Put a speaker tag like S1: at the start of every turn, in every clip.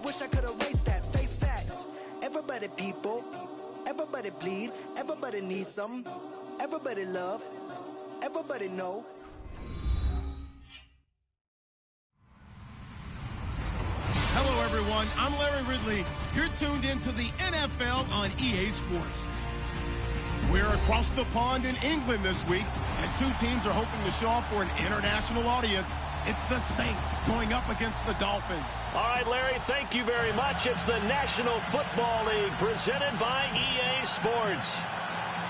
S1: wish I could erase that. Face facts. Everybody people, everybody bleed, everybody needs some, everybody love, everybody know.
S2: Hello, everyone. I'm Larry Ridley. You're tuned into the NFL on EA Sports. We're across the pond in England this week, and two teams are hoping to show off for an international audience. It's the Saints going up against the Dolphins.
S3: All right, Larry, thank you very much. It's the National Football League presented by EA Sports.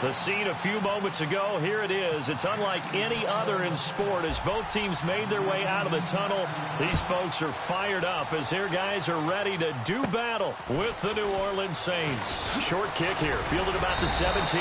S3: The scene a few moments ago, here it is. It's unlike any other in sport as both teams made their way out of the tunnel. These folks are fired up as their guys are ready to do battle with the New Orleans Saints. Short kick here, fielded about the 17.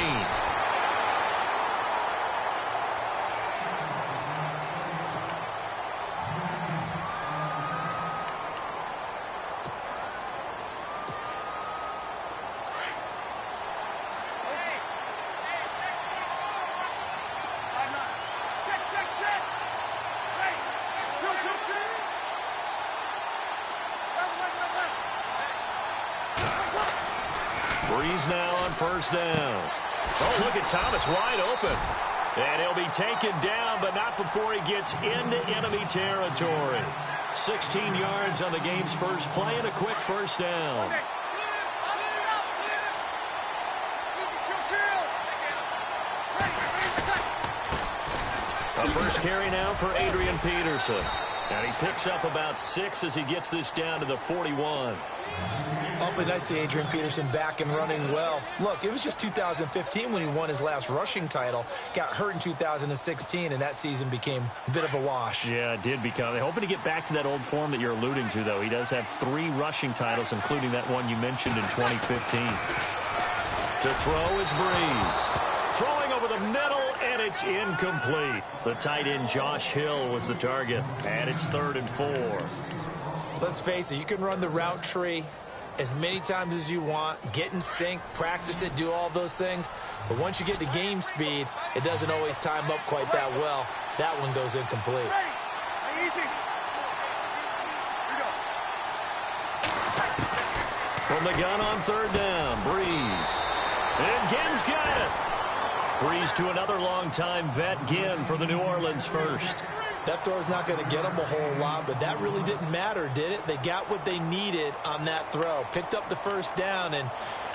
S3: Breeze now on first down. Oh, look at Thomas wide open. And he'll be taken down, but not before he gets into enemy territory. 16 yards on the game's first play and a quick first down. A first carry now for Adrian Peterson. And he picks up about 6 as he gets this down to the 41.
S4: Awfully nice to see Adrian Peterson back and running well. Look, it was just 2015 when he won his last rushing title. Got hurt in 2016, and that season became a bit of a wash.
S3: Yeah, it did become. They're hoping to get back to that old form that you're alluding to, though. He does have 3 rushing titles, including that one you mentioned in 2015. To throw is Breeze. Throwing over the middle, and it's incomplete. The tight end Josh Hill was the target, and it's 3rd and 4.
S4: Let's face it, you can run the route tree as many times as you want, get in sync, practice it, do all those things. But once you get to game speed, it doesn't always time up quite that well. That one goes incomplete.
S3: From the gun on 3rd down, Breeze. And Ginn's got it. Breeze to another longtime vet, Ginn, for the New Orleans first.
S4: That throw is not going to get them a whole lot, but that really didn't matter, did it? They got what they needed on that throw. Picked up the first down, and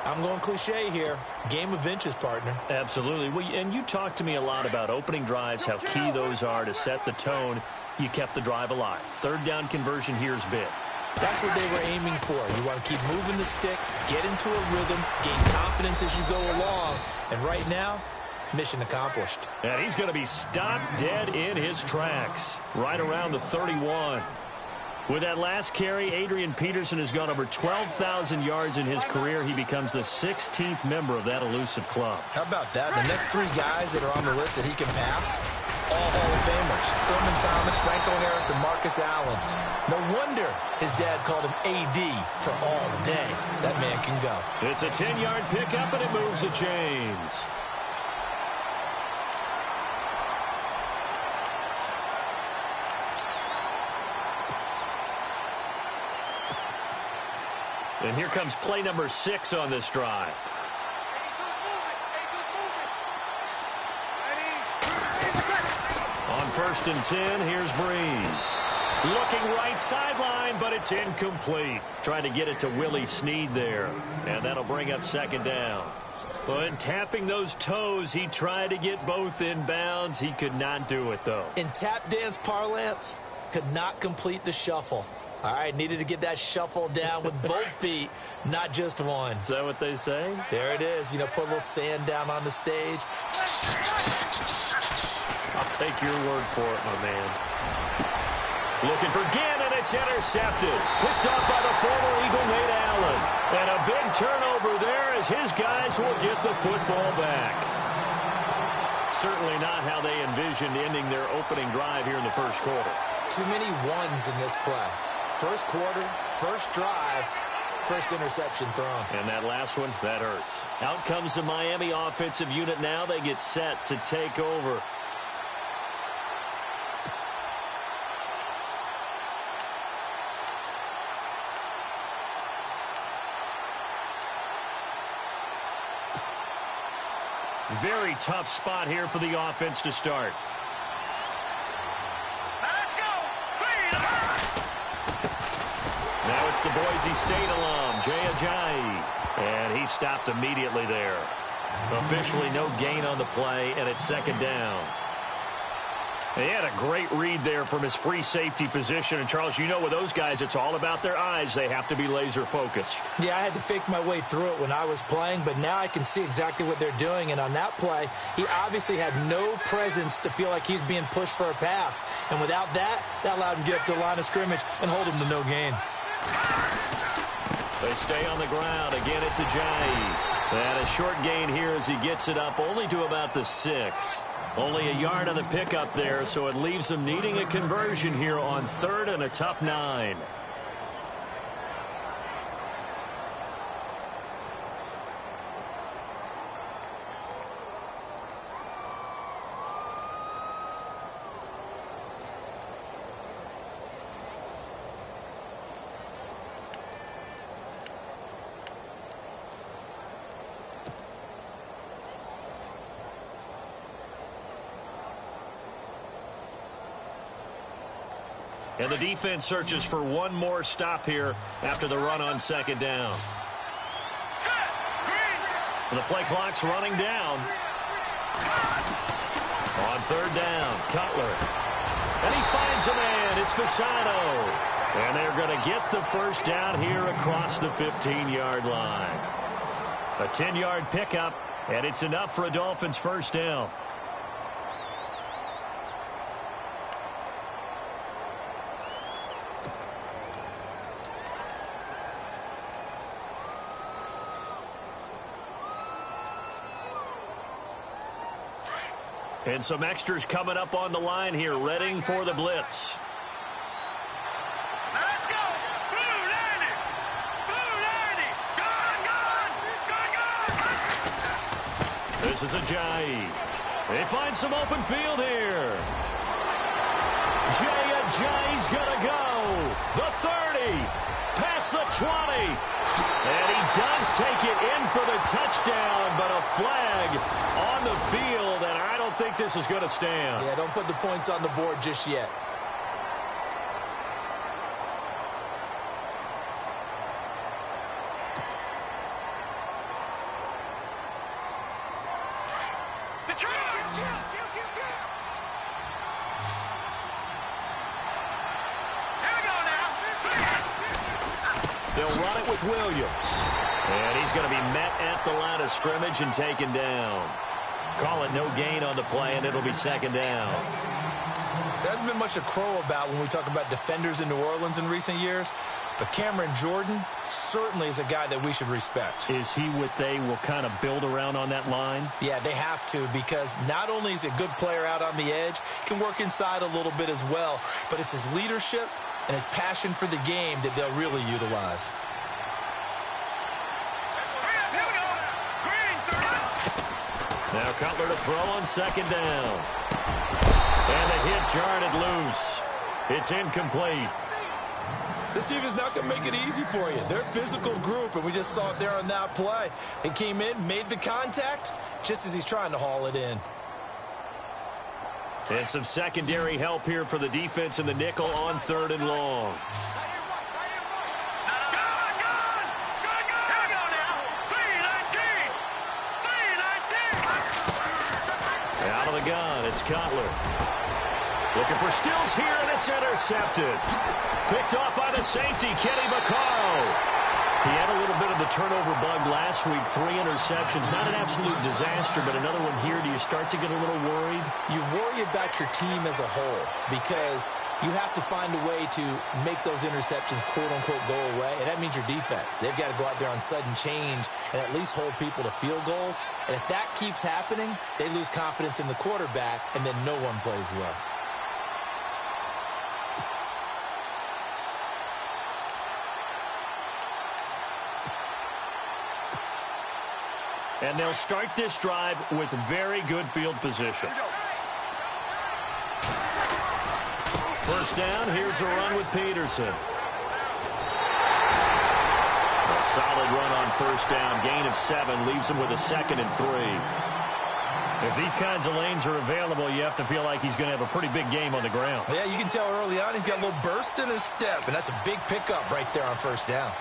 S4: I'm going cliche here. Game of inches, partner.
S3: Absolutely. Well, and you talked to me a lot about opening drives, how key those are to set the tone. You kept the drive alive. 3rd down conversion here is big.
S4: That's what they were aiming for. You want to keep moving the sticks, get into a rhythm, gain confidence as you go along. And right now, mission accomplished.
S3: And he's going to be stopped dead in his tracks, right around the 31. With that last carry, Adrian Peterson has gone over 12,000 yards in his career. He becomes the 16th member of that elusive club.
S4: How about that? The next 3 guys that are on the list that he can pass, all Hall of Famers. Thurman Thomas, Franco Harris, and Marcus Allen. No wonder his dad called him AD for all day. That man can go.
S3: It's a 10-yard pickup, and it moves the chains. And here comes play number 6 on this drive. On 1st and 10, here's Breeze. Looking right sideline, but it's incomplete. Trying to get it to Willie Snead there. And that'll bring up 2nd down. But tapping those toes, he tried to get both in bounds. He could not do it, though.
S4: In tap dance parlance, could not complete the shuffle. All right, needed to get that shuffle down with both feet, not just one.
S3: Is that what they say?
S4: There it is. You know, put a little sand down on the stage.
S3: I'll take your word for it, my man. Looking for Ginn, and it's intercepted. Picked up by the former Eagle, Nate Allen. And a big turnover there as his guys will get the football back. Certainly not how they envisioned ending their opening drive here in the first quarter.
S4: Too many ones in this play. First quarter, first drive, first interception thrown.
S3: And that last one, that hurts. Out comes the Miami offensive unit now. They get set to take over. Very tough spot here for the offense to start.
S5: Let's go.
S3: Now it's the Boise State alum, Jay Ajayi. And he stopped immediately there. Officially no gain on the play, and it's second down. He had a great read there from his free safety position. And, Charles, you know with those guys, it's all about their eyes. They have to be laser-focused.
S4: Yeah, I had to fake my way through it when I was playing, but now I can see exactly what they're doing. And on that play, he obviously had no presence to feel like he's being pushed for a pass. And without that, that allowed him to get up to the line of scrimmage and hold him to no gain.
S3: They stay on the ground. Again, it's Ajayi. And a short gain here as he gets it up only to about the 6. Only a yard on the pickup there, so it leaves them needing a conversion here on 3rd and a tough 9. And the defense searches for one more stop here after the run on second down. And the play clock's running down. On 3rd down, Cutler. And he finds a man. It's Fasano. And they're going to get the first down here across the 15-yard line. A 10-yard pickup, and it's enough for a Dolphins first down. And some extras coming up on the line here, readying for the blitz.
S5: Let's go. Blue 90. Blue 90. Gone.
S3: This is Ajayi. They find some open field here. Jay Ajayi's going to go. The 30. Past the 20. And he does take it in for the touchdown, but a flag on the field, and I don't think this is going to stand.
S4: Yeah, don't put the points on the board just yet.
S3: They'll run it with Williams. And he's going to be met at the line of scrimmage and taken down. Call it no gain on the play, and it'll be second down.
S4: There hasn't been much to crow about when we talk about defenders in New Orleans in recent years, but Cameron Jordan certainly is a guy that we should respect.
S3: Is he what they will kind of build around on that line?
S4: Yeah, they have to, because not only is he a good player out on the edge, he can work inside a little bit as well, but it's his leadership and his passion for the game that they'll really utilize.
S3: Now Cutler to throw on second down. And the hit jarred it loose. It's incomplete.
S4: This team is not going to make it easy for you. They're a physical group, and we just saw it there on that play. It came in, made the contact, just as he's trying to haul it in.
S3: And some secondary help here for the defense in the nickel on 3rd and long. Out of the gun, it's Cutler. Looking for Stills here, and it's intercepted. Picked off by the safety, Kenny Vaccaro. He had a little bit of the turnover bug last week, 3 interceptions. Not an absolute disaster, but another one here. Do you start to get a little worried?
S4: You worry about your team as a whole, because you have to find a way to make those interceptions, quote-unquote, go away, and that means your defense. They've got to go out there on sudden change and at least hold people to field goals. And if that keeps happening, they lose confidence in the quarterback, and then no one plays well.
S3: And they'll start this drive with very good field position. First down, here's a run with Peterson. A solid run on first down. Gain of 7 leaves him with a 2nd and 3. If these kinds of lanes are available, you have to feel like he's going to have a pretty big game on the ground.
S4: Yeah, you can tell early on he's got a little burst in his step, and that's a big pickup right there on first down.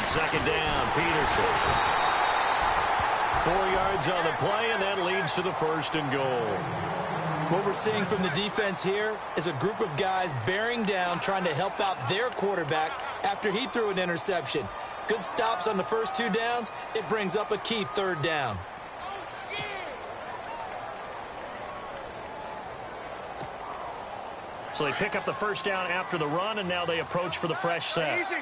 S3: Second down, Peterson. 4 yards on the play, and that leads to the 1st and goal.
S4: What we're seeing from the defense here is a group of guys bearing down, trying to help out their quarterback after he threw an interception. Good stops on the first 2 downs. It brings up a key 3rd down.
S3: So they pick up the 1st down after the run, and now they approach for the fresh set.
S5: Easy.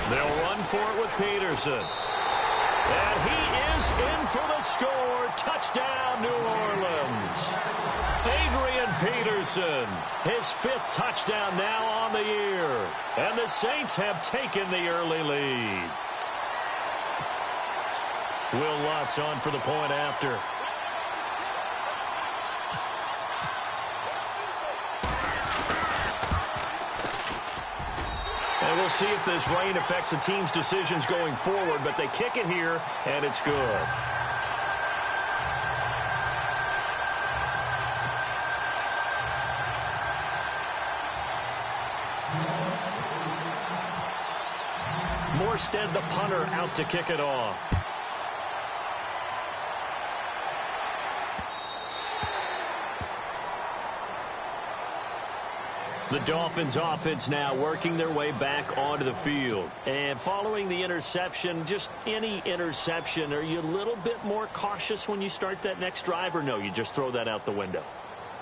S3: They'll run for it with Peterson. And he is in for the score. Touchdown, New Orleans. Adrian Peterson, his 5th touchdown now on the year. And the Saints have taken the early lead. Will Lutz on for the point after. And we'll see if this rain affects the team's decisions going forward, but they kick it here, and it's good. Morstead, the punter, out to kick it off. The Dolphins offense now working their way back onto the field. And following the interception, just any interception, are you a little bit more cautious when you start that next drive, or no, you just throw that out the window?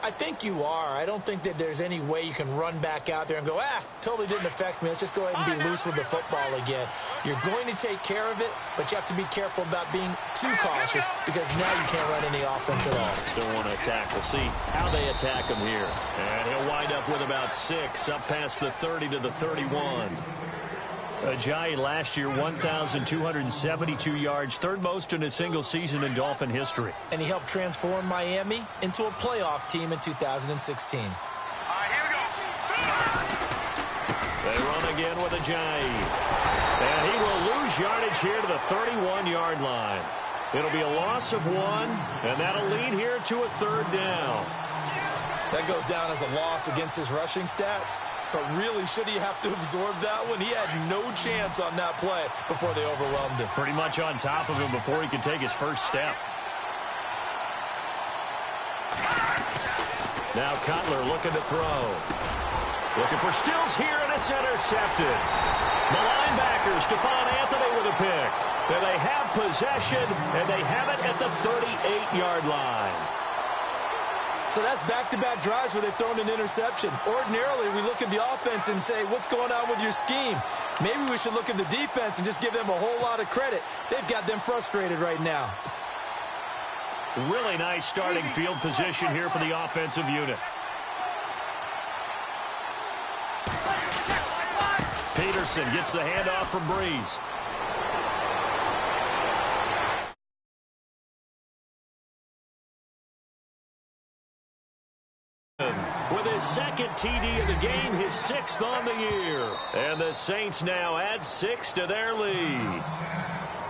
S4: I think you are. I don't think that there's any way you can run back out there and go, totally didn't affect me. Let's just go ahead and be loose with the football again. You're going to take care of it, but you have to be careful about being too cautious because now you can't run any offense at all.
S3: Still want to attack. We'll see how they attack him here. And he'll wind up with about 6, up past the 30 to the 31. Ajayi last year, 1,272 yards, 3rd most in a single season in Dolphin history.
S4: And he helped transform Miami into a playoff team in 2016.
S5: All right, here we go.
S3: They run again with Ajayi. And he will lose yardage here to the 31-yard line. It'll be a loss of 1, and that'll lead here to a 3rd down.
S4: That goes down as a loss against his rushing stats. But really, should he have to absorb that one? He had no chance on that play before they overwhelmed him.
S3: Pretty much on top of him before he could take his first step. Now Cutler looking to throw. Looking for Stills here, and it's intercepted. The linebacker, Stephon Anthony with a pick. And they have possession, and they have it at the 38-yard line.
S4: So that's back-to-back drives where they've thrown an interception. Ordinarily, we look at the offense and say, what's going on with your scheme? Maybe we should look at the defense and just give them a whole lot of credit. They've got them frustrated right now.
S3: Really nice starting field position here for the offensive unit. Peterson gets the handoff from Breeze. With his 2nd TD of the game, his 6th on the year. And the Saints now add 6 to their lead.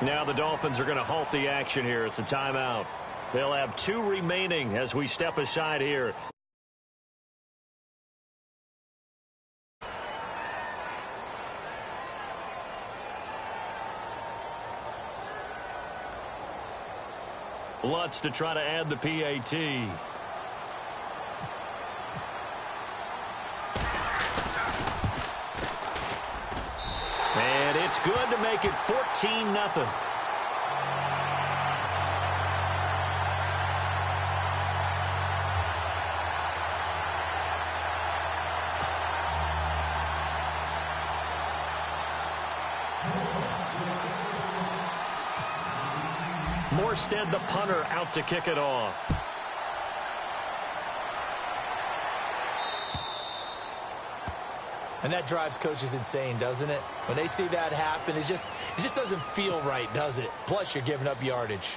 S3: Now the Dolphins are going to halt the action here. It's a timeout. They'll have 2 remaining as we step aside here. Lutz to try to add the PAT. And it's good to make it 14-0. Morstead, the punter, out to kick it off.
S4: And that drives coaches insane, doesn't it? When they see that happen, it just doesn't feel right, does it? Plus, you're giving up yardage.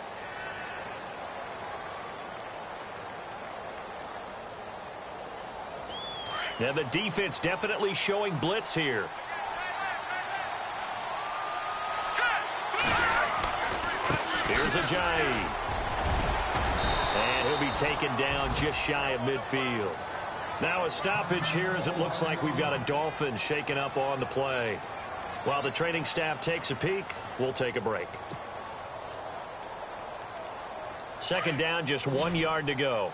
S3: Yeah, the defense definitely showing blitz here. Here's Ajayi. And he'll be taken down just shy of midfield. Now a stoppage here as it looks like we've got a Dolphin shaken up on the play. While the training staff takes a peek, we'll take a break. Second down, just 1 yard to go.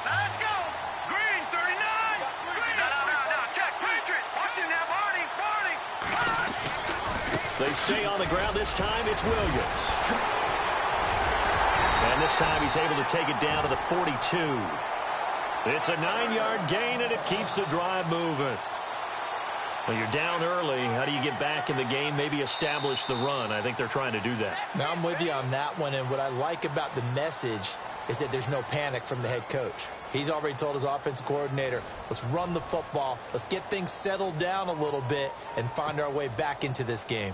S5: Let's go. Green, 39. Green. No. Check. Patriot. Watching that body.
S3: They stay on the ground. This time it's Williams. And this time he's able to take it down to the 42. It's a 9-yard gain, and it keeps the drive moving. Well, you're down early. How do you get back in the game, maybe establish the run? I think they're trying to do that.
S4: Now, I'm with you on that one, and what I like about the message is that there's no panic from the head coach. He's already told his offensive coordinator, let's run the football, let's get things settled down a little bit and find our way back into this game.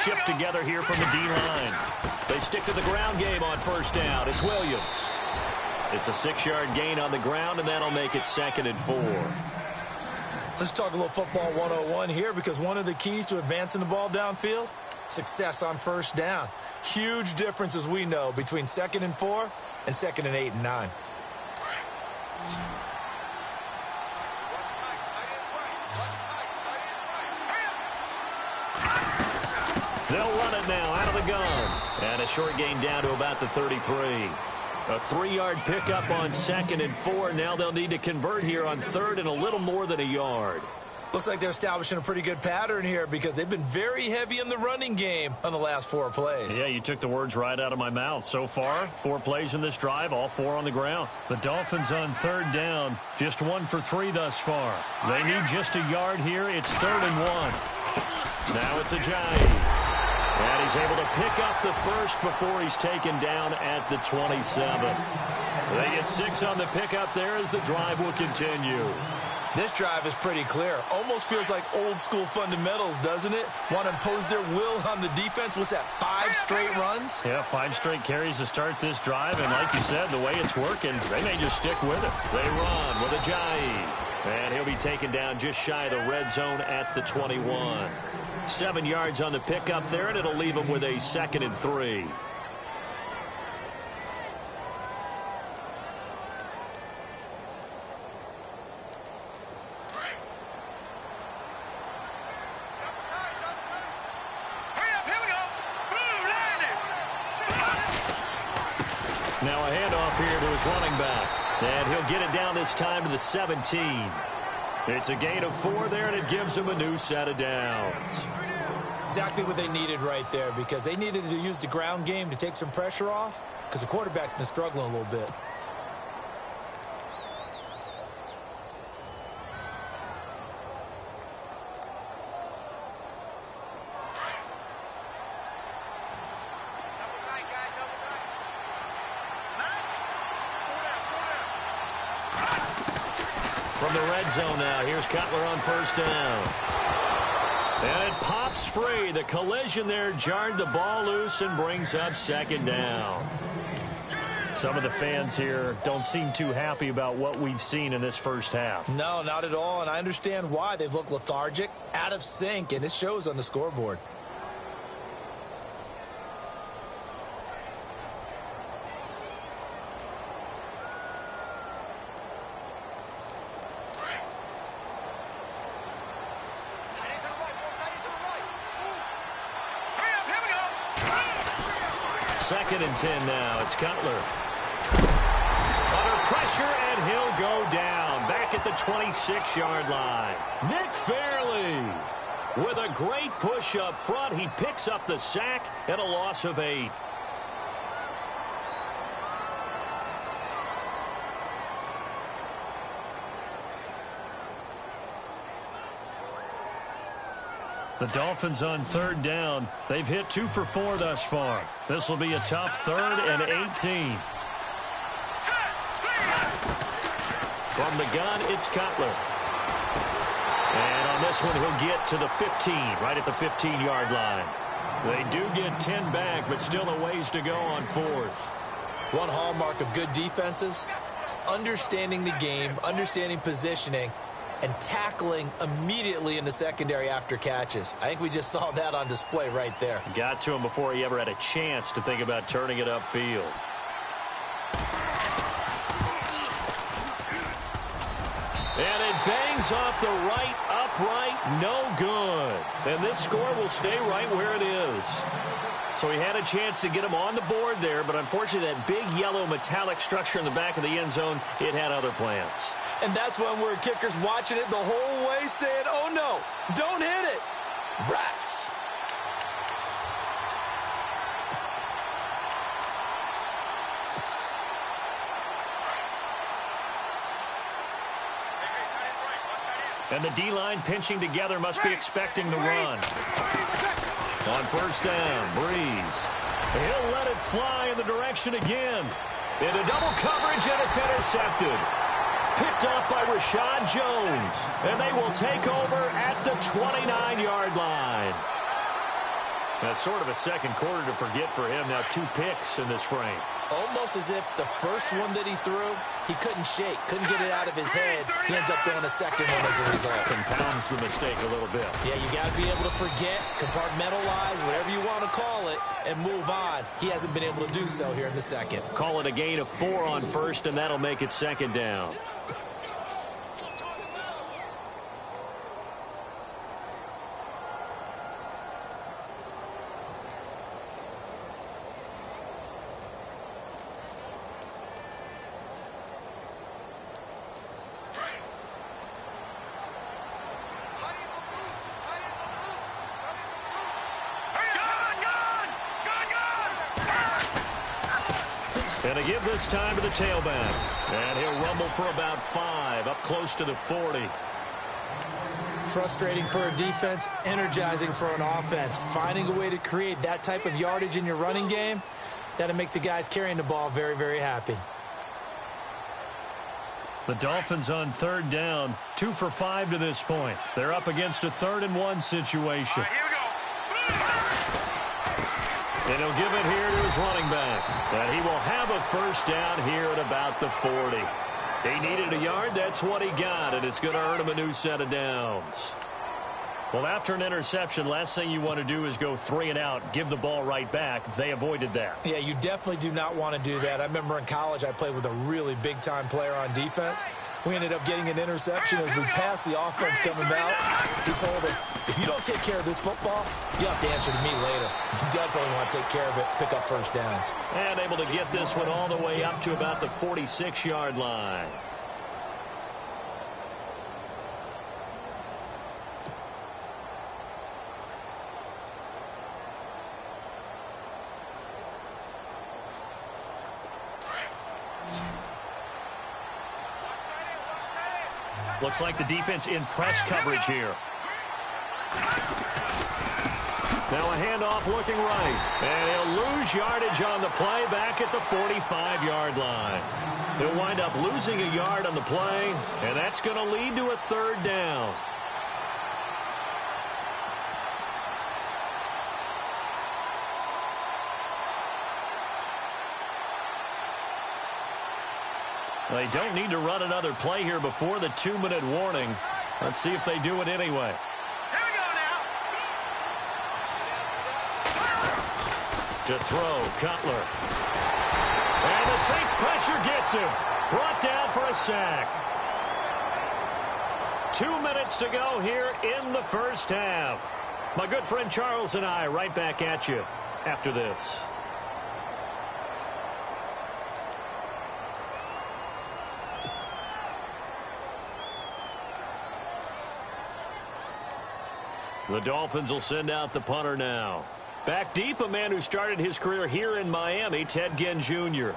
S3: Shift together here from the D-line. They stick to the ground game on first down. It's Williams. It's a 6-yard gain on the ground, and that'll make it 2nd and 4.
S4: Let's talk a little football 101 here, because one of the keys to advancing the ball downfield, success on first down. Huge difference, as we know, between 2nd and 4 and 2nd and 8 and 9.
S3: They'll run it now out of the gun. And a short gain down to about the 33. A 3-yard pickup on 2nd and 4. Now they'll need to convert here on 3rd and a little more than a yard.
S4: Looks like they're establishing a pretty good pattern here, because they've been very heavy in the running game on the last 4 plays.
S3: Yeah, you took the words right out of my mouth. So far, 4 plays in this drive, all 4 on the ground. The Dolphins on 3rd down, just 1 for 3 thus far. They need just a yard here. It's 3rd and 1. Now it's Ajayi. And he's able to pick up the first before he's taken down at the 27. They get 6 on the pickup there as the drive will continue.
S4: This drive is pretty clear. Almost feels like old school fundamentals, doesn't it? Want to impose their will on the defense. What's that, 5 straight runs?
S3: Yeah, 5 straight carries to start this drive. And like you said, the way it's working, they may just stick with it. They run with Ajayi. And he'll be taken down just shy of the red zone at the 21. 7 yards on the pickup there, and it'll leave him with a 2nd and 3. Now a handoff here to his running back. And he'll get it down this time to the 17. It's a gain of 4 there, and it gives him a new set of downs.
S4: Exactly what they needed right there, because they needed to use the ground game to take some pressure off, because the quarterback's been struggling a little bit.
S3: From the red zone now, here's Cutler on first down. And it pops free. The collision there jarred the ball loose and brings up 2nd down. Some of the fans here don't seem too happy about what we've seen in this first half.
S4: No, not at all, and I understand why. They've looked lethargic, out of sync, and it shows on the scoreboard.
S3: Second and 10 now. It's Cutler. Under pressure, and he'll go down. Back at the 26-yard line. Nick Fairley with a great push up front. He picks up the sack and a loss of 8. The Dolphins on third down. They've hit 2 for 4 thus far. This will be a tough 3rd and 18. From the gun, it's Cutler. And on this one, he'll get to the 15, right at the 15-yard line. They do get 10 back, but still a ways to go on 4th.
S4: One hallmark of good defenses is understanding the game, understanding positioning, and tackling immediately in the secondary after catches. I think we just saw that on display right there.
S3: Got to him before he ever had a chance to think about turning it upfield. And it bangs off the right upright, no good. And this score will stay right where it is. So he had a chance to get him on the board there, but unfortunately that big yellow metallic structure in the back of the end zone, it had other plans.
S4: And that's when we're kickers watching it the whole way saying, oh no, don't hit it. Rats.
S3: And the D-line pinching together must be expecting the run. On first down, Breeze. He'll let it fly in the direction again. Into double coverage, and it's intercepted. Picked off by Rashad Jones. And they will take over at the 29-yard line. That's sort of a second quarter to forget for him. Now 2 picks in this frame.
S4: Almost as if the first one that he threw, he couldn't shake, couldn't get it out of his head. He ends up throwing a second one as a result.
S3: Compounds the mistake a little bit.
S4: Yeah, you got to be able to forget, compartmentalize, whatever you want to call it, and move on. He hasn't been able to do so here in the second.
S3: Call it a gain of 4 on first, and that'll make it second down. And a give this time to the tailback. And he'll rumble for about 5, up close to the 40.
S4: Frustrating for a defense, energizing for an offense. Finding a way to create that type of yardage in your running game, that'll make the guys carrying the ball very, very happy.
S3: The Dolphins on third down, 2 for 5 to this point. They're up against a 3rd and 1 situation.
S5: Here we go.
S3: And he'll give it here to his running back. And he will have a first down here at about the 40. He needed a yard. That's what he got. And it's going to earn him a new set of downs. Well, after an interception, last thing you want to do is go 3 and out, give the ball right back. They avoided that.
S4: Yeah, you definitely do not want to do that. I remember in college I played with a really big-time player on defense. We ended up getting an interception as we passed the offense coming out. We told him, if you don't take care of this football, you have to answer to me later. You definitely want to take care of it, pick up first downs.
S3: And able to get this one all the way up to about the 46-yard line. Looks like the defense in press coverage here. Now a handoff looking right. And he'll lose yardage on the play back at the 45-yard line. He'll wind up losing a yard on the play, and that's going to lead to a 3rd down. They don't need to run another play here before the 2-minute warning. Let's see if they do it anyway.
S5: Here we go now.
S3: To throw, Cutler. And the Saints pressure gets him. Brought down for a sack. 2 minutes to go here in the first half. My good friend Charles and I right back at you after this. The Dolphins will send out the punter now. Back deep, a man who started his career here in Miami, Ted Ginn Jr.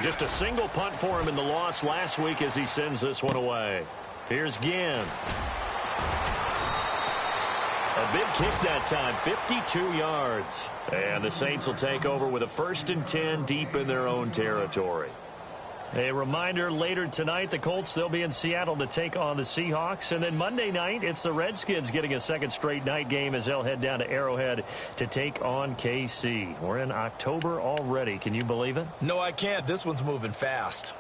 S3: just a single punt for him in the loss last week as he sends this one away. Here's Ginn. A big kick that time, 52 yards. And the Saints will take over with a 1st and 10 deep in their own territory. A reminder, later tonight, the Colts, they'll be in Seattle to take on the Seahawks. And then Monday night, it's the Redskins getting a second straight night game as they'll head down to Arrowhead to take on KC. We're in October already. Can you believe it?
S4: No, I can't. This one's moving fast.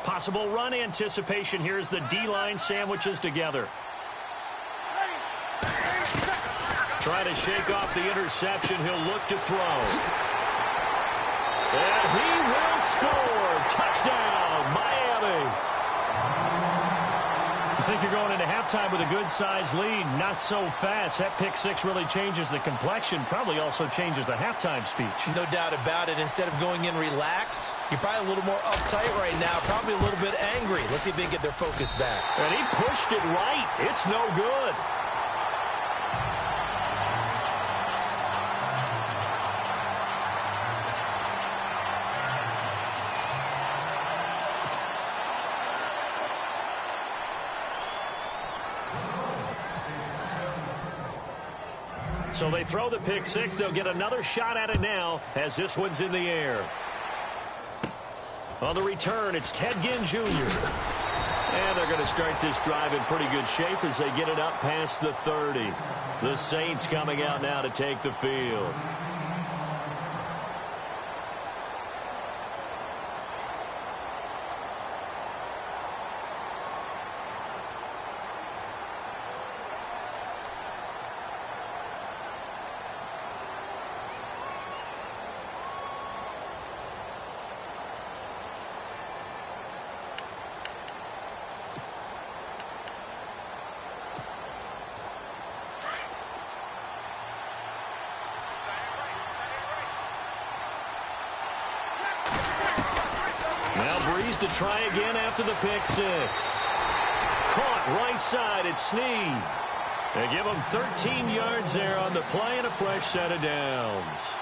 S3: Possible run anticipation. Here's the D-line sandwiches together. Try to shake off the interception. He'll look to throw. And he will score. Touchdown, Miami. You think you're going into halftime with a good-sized lead. Not so fast. That pick six really changes the complexion. Probably also changes the halftime speech.
S4: No doubt about it. Instead of going in relaxed, you're probably a little more uptight right now. Probably a little bit angry. Let's see if they can get their focus back.
S3: And he pushed it right. It's no good. So they throw the pick six. They'll get another shot at it now as this one's in the air. On the return, it's Ted Ginn Jr. And they're going to start this drive in pretty good shape as they get it up past the 30. The Saints coming out now to take the field. To try again after the pick six. Caught right side at Snead. They give him 13 yards there on the play and a fresh set of downs.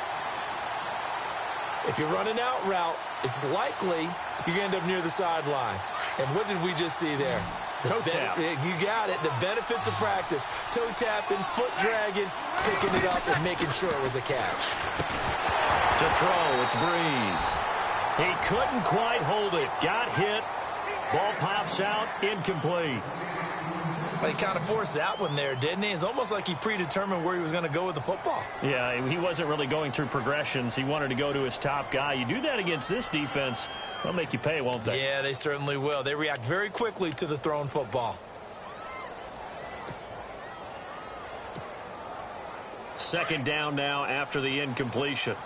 S4: If you're running out route, it's likely you're going to end up near the sideline. And what did we just see there?
S3: Toe tap.
S4: You got it. The benefits of practice. Toe tapping, foot dragging, picking it up and making sure it was a catch.
S3: To throw, it's Breeze. He couldn't quite hold it. Got hit. Ball pops out. Incomplete.
S4: He kind of forced that one there, didn't he? It's almost like he predetermined where he was going to go with the football.
S3: Yeah, he wasn't really going through progressions. He wanted to go to his top guy. You do that against this defense, they'll make you pay, won't they?
S4: Yeah, they certainly will. They react very quickly to the thrown football.
S3: Second down now after the incompletion.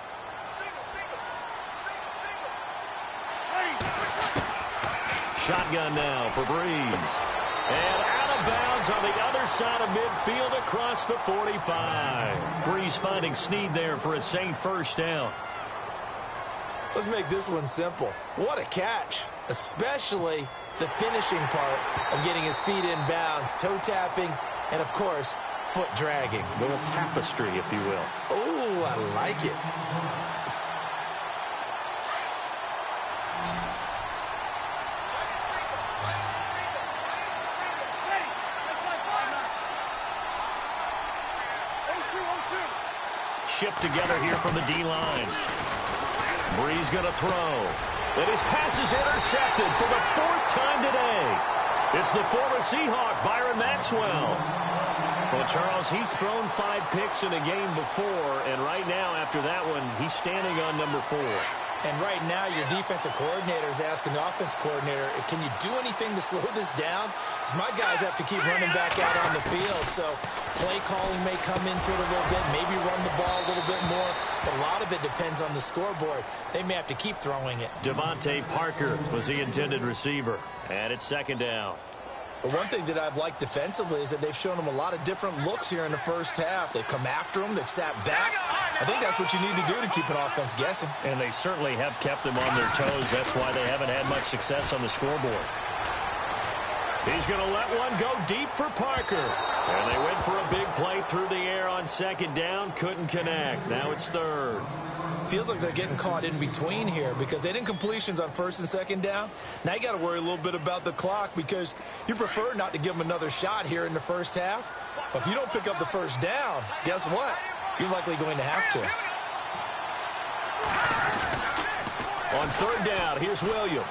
S3: Shotgun now for Breeze. And out of bounds on the other side of midfield across the 45. Breeze finding Snead there for a Saint first down.
S4: Let's make this one simple. What a catch, especially the finishing part of getting his feet in bounds, toe tapping, and, of course, foot dragging.
S3: A little tapestry, if you will.
S4: Oh, I like it.
S3: Shift together here from the D-line. Breeze going to throw. And his pass is intercepted for the 4th time today. It's the former Seahawk, Byron Maxwell. Well, Charles, he's thrown 5 picks in a game before, and right now, after that one, he's standing on number 4.
S4: And right now, your defensive coordinator is asking the offense coordinator, can you do anything to slow this down? Because my guys have to keep running back out on the field. So play calling may come into it a little bit, maybe run the ball a little bit more. But a lot of it depends on the scoreboard. They may have to keep throwing it.
S3: Devontae Parker was the intended receiver. And it's second down.
S4: But one thing that I've liked defensively is that they've shown them a lot of different looks here in the first half. They've come after them. They've sat back. I think that's what you need to do to keep an offense guessing.
S3: And they certainly have kept them on their toes. That's why they haven't had much success on the scoreboard. He's going to let one go deep for Parker. And they went for a big play through the air on second down. Couldn't connect. Now it's third.
S4: Feels like they're getting caught in between here because they didn't completions on first and second down. Now you got to worry a little bit about the clock because you prefer not to give them another shot here in the first half. But if you don't pick up the first down, guess what? You're likely going to have to.
S3: On third down, here's Williams.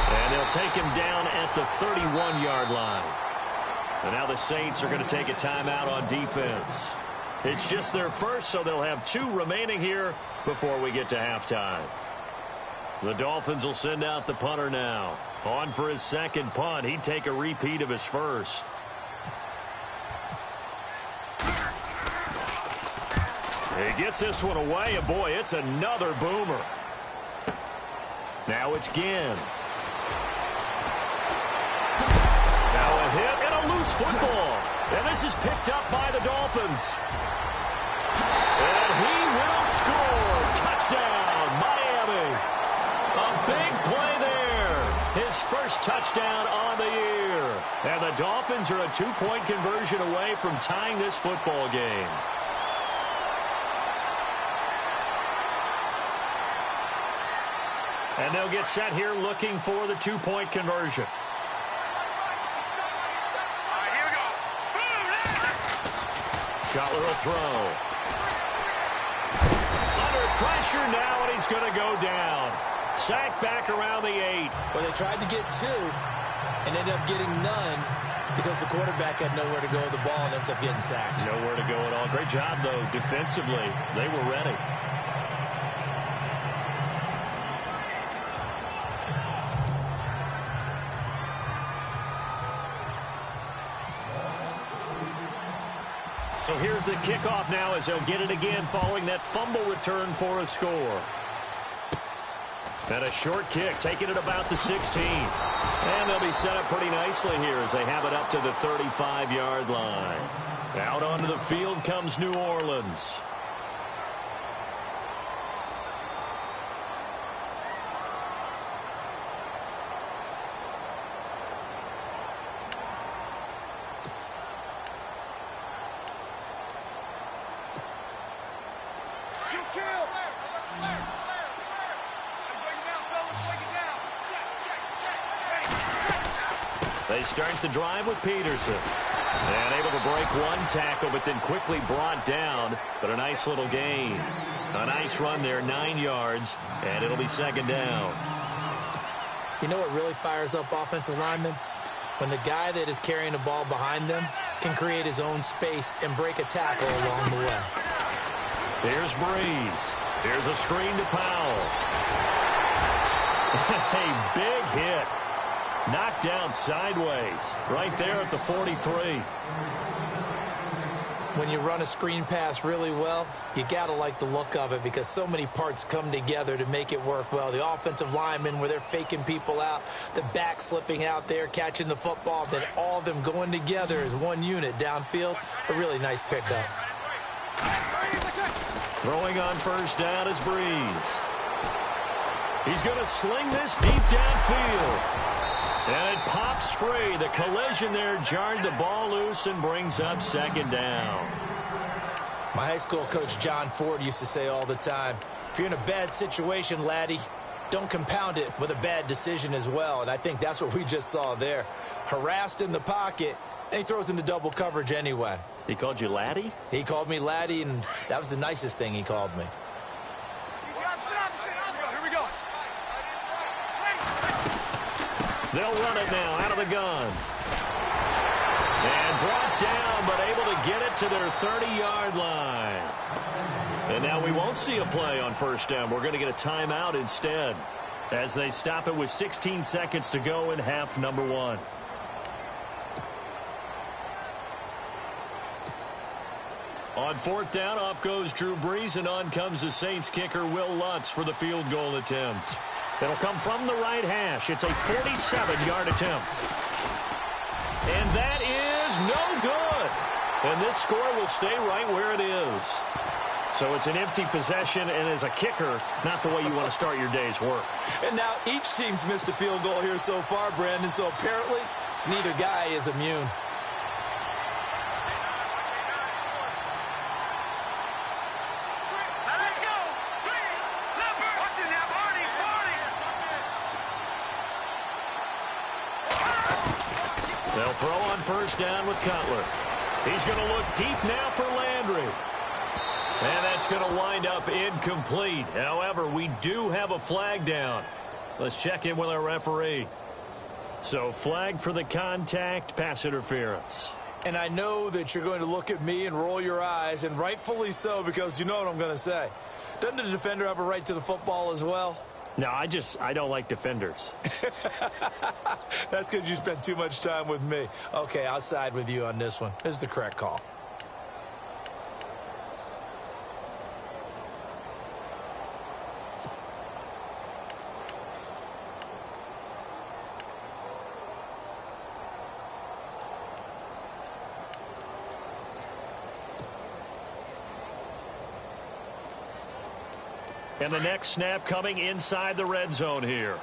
S3: And they'll take him down at the 31-yard line. And now the Saints are going to take a timeout on defense. It's just their first, so they'll have 2 remaining here before we get to halftime. The Dolphins will send out the punter now. On for his second punt. He'd take a repeat of his first. He gets this one away, and boy, it's another boomer. Now it's Ginn. Now a hit and a loose football. And this is picked up by the Dolphins. And he will score. Touchdown, Miami. A big play there. His first touchdown on the year. And the Dolphins are a 2-point conversion away from tying this football game. And they'll get set here looking for the 2-point conversion. Cutler will throw. Under pressure now, and he's going to go down. Sacked back around the 8.
S4: Well, they tried to get 2 and ended up getting none because the quarterback had nowhere to go with the ball and ends up getting sacked.
S3: Nowhere to go at all. Great job, though, defensively. They were ready. So here's the kickoff now as they'll get it again following that fumble return for a score. And a short kick, taking it about the 16. And they'll be set up pretty nicely here as they have it up to the 35-yard line. Out onto the field comes New Orleans. They start the drive with Peterson. And able to break one tackle, but then quickly brought down. But a nice little gain. A nice run there, 9 yards, and it'll be second down.
S4: You know what really fires up offensive linemen? When the guy that is carrying the ball behind them can create his own space and break a tackle along the way.
S3: Here's Breeze. Here's a screen to Powell. A big hit. Knocked down sideways. Right there at the 43.
S4: When you run a screen pass really well, you got to like the look of it because so many parts come together to make it work well. The offensive linemen, where they're faking people out, the back slipping out there, catching the football, then all of them going together as one unit downfield. A really nice pickup.
S3: Throwing on first down is Breeze. He's going to sling this deep downfield. And it pops free. The collision there jarred the ball loose and brings up second down.
S4: My high school coach, John Ford, used to say all the time, if you're in a bad situation, laddie, don't compound it with a bad decision as well. And I think that's what we just saw there. Harassed in the pocket, and he throws into double coverage anyway.
S3: He called you laddie?
S4: He called me laddie, and that was the nicest thing he called me.
S3: They'll run it now out of the gun. And brought down, but able to get it to their 30-yard line. And now we won't see a play on first down. We're going to get a timeout instead as they stop it with 16 seconds to go in half number 1. On fourth down, off goes Drew Brees, and on comes the Saints kicker, Will Lutz, for the field goal attempt. It'll come from the right hash. It's a 47-yard attempt. And that is no good. And this score will stay right where it is. So it's an empty possession, and as a kicker, not the way you want to start your day's work.
S4: And now each team's missed a field goal here so far, Brandon, so apparently neither guy is immune.
S3: They'll throw on first down with Cutler. He's going to look deep now for Landry. And that's going to wind up incomplete. However, we do have a flag down. Let's check in with our referee. So flag for the contact, pass interference.
S4: And I know that you're going to look at me and roll your eyes, and rightfully so, because you know what I'm going to say. Doesn't the defender have a right to the football as well?
S3: No, I don't like defenders.
S4: That's because you spent too much time with me. Okay, I'll side with you on this one. This is the correct call.
S3: And the next snap coming inside the red zone here.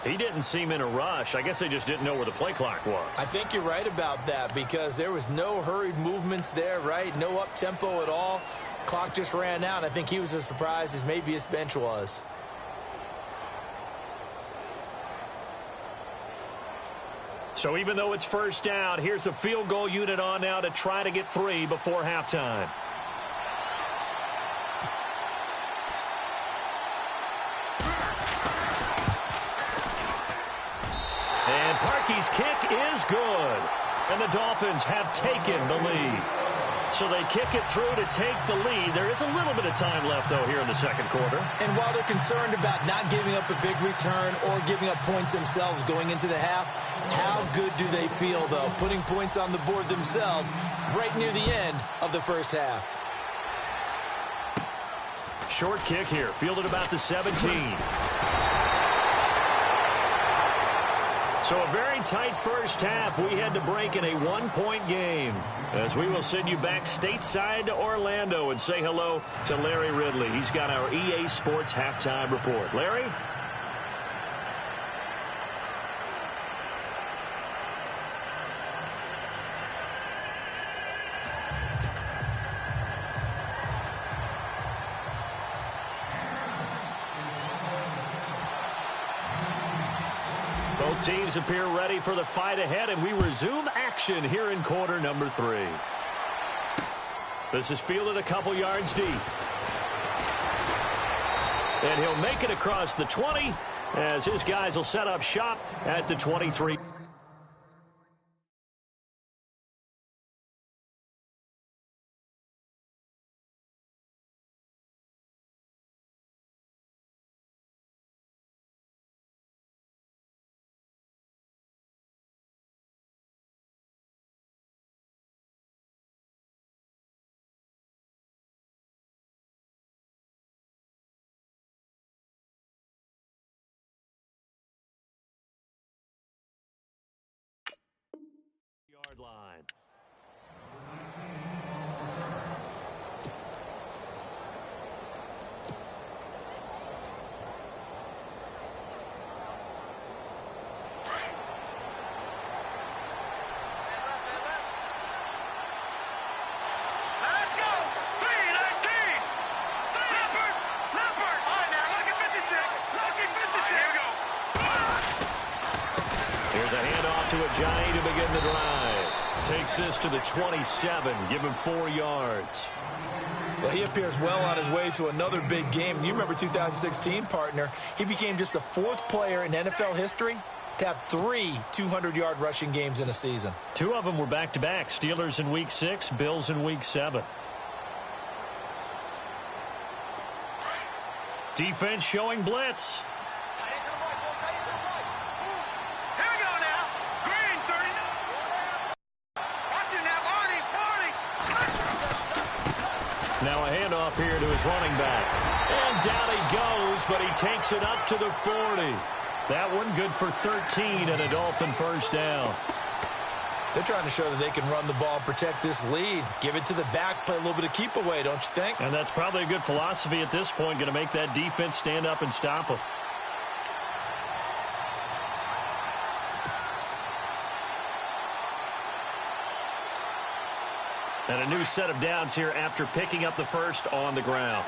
S3: He didn't seem in a rush. I guess they just didn't know where the play clock was.
S4: I think you're right about that because there was no hurried movements there, right? No up-tempo at all. Clock just ran out. I think he was as surprised as maybe his bench was.
S3: So even though it's first down, here's the field goal unit on now to try to get 3 before halftime. And Parkey's kick is good. And the Dolphins have taken the lead. So they kick it through to take the lead. There is a little bit of time left, though, here in the second quarter.
S4: And while they're concerned about not giving up a big return or giving up points themselves going into the half, how good do they feel, though, putting points on the board themselves right near the end of the first half?
S3: Short kick here, fielded about the 17. So a very tight first half. We had to break in a 1-point game. As we will send you back stateside to Orlando and say hello to Larry Ridley. He's got our EA Sports halftime report. Larry? Both teams appear ready for the fight ahead, and we resume action here in quarter number 3. This is fielded a couple yards deep. And he'll make it across the 20 as his guys will set up shop at the 23. Yard line.
S5: Let's go. 319. Leopard. Leopard. All right, now, lucky 56. Lucky 56. Here we go.
S3: Here's a handoff to Ajayi to begin the drive. Takes this to the 27. Give him 4 yards.
S4: Well, he appears well on his way to another big game. You remember 2016, partner. He became just the 4th player in NFL history to have 3 200-yard rushing games in a season.
S3: 2 of them were back-to-back. Steelers in Week 6, Bills in Week 7. Defense showing blitz.
S5: Here we go now. Green, 39. Watch it now, Barney.
S3: Now a handoff here to his running back. And down he goes, but he takes it up to the 40. That one good for 13 and a Dolphin first down.
S4: They're trying to show that they can run the ball, protect this lead, give it to the backs, play a little bit of keep away, don't you think?
S3: And that's probably a good philosophy at this point, going to make that defense stand up and stop them. And a new set of downs here after picking up the first on the ground.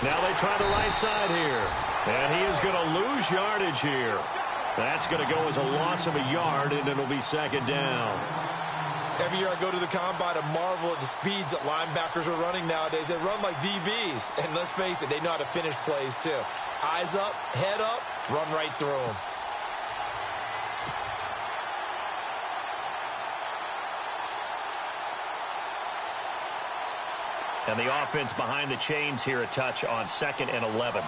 S3: Now they try the right side here. And he is going to lose yardage here. That's going to go as a loss of a yard, and it'll be second down.
S4: Every year I go to the combine and marvel at the speeds that linebackers are running nowadays. They run like DBs. And let's face it, they know how to finish plays too. Eyes up, head up, run right through them.
S3: And the offense behind the chains here a touch on 2nd and 11.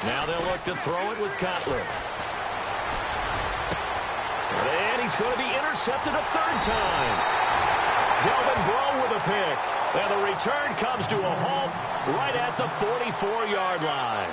S3: Now they'll look to throw it with Cutler. And he's going to be intercepted a third time. Delvin Breaux with a pick. And the return comes to a halt right at the 44-yard line.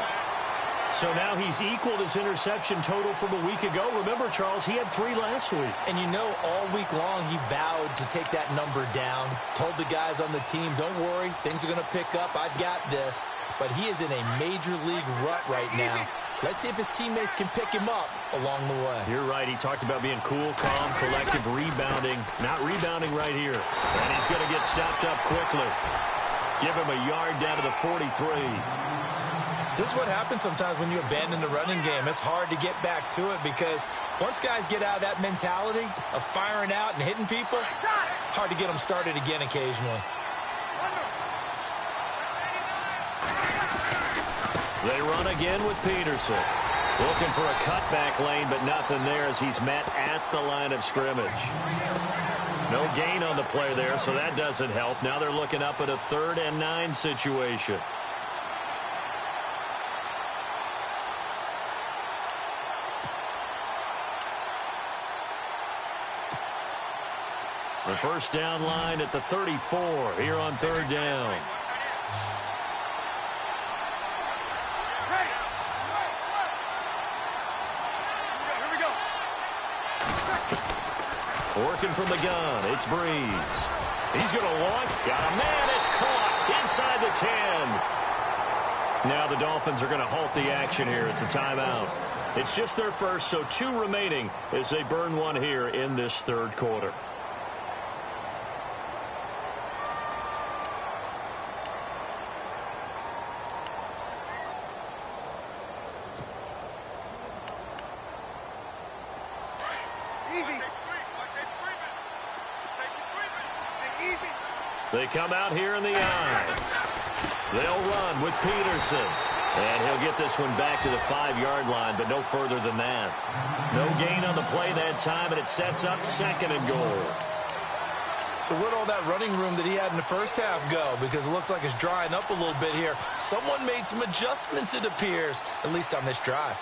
S3: So now he's equaled his interception total from a week ago. Remember, Charles, he had 3 last week.
S4: And you know, all week long he vowed to take that number down. Told the guys on the team, don't worry, things are going to pick up. I've got this. But he is in a major league rut right now. Let's see if his teammates can pick him up along the way.
S3: You're right. He talked about being cool, calm, collective, rebounding. Not rebounding right here. And he's going to get stopped up quickly. Give him a yard down to the 43.
S4: This is what happens sometimes when you abandon the running game. It's hard to get back to it because once guys get out of that mentality of firing out and hitting people, hard to get them started again occasionally.
S3: They run again with Peterson. Looking for a cutback lane, but nothing there as he's met at the line of scrimmage. No gain on the play there, so that doesn't help. Now they're looking up at a 3rd and 9 situation. The first down line at the 34 here on 3rd down. Working from the gun, it's Breeze. He's going to launch. Got a man, it's caught inside the 10. Now the Dolphins are going to halt the action here. It's a timeout. It's just their first, so 2 remaining as they burn one here in this 3rd quarter. They come out here in the eye. They'll run with Peterson. And he'll get this one back to the 5-yard line, but no further than that. No gain on the play that time, and it sets up 2nd and goal.
S4: So where'd all that running room that he had in the first half go? Because it looks like it's drying up a little bit here. Someone made some adjustments, it appears, at least on this drive.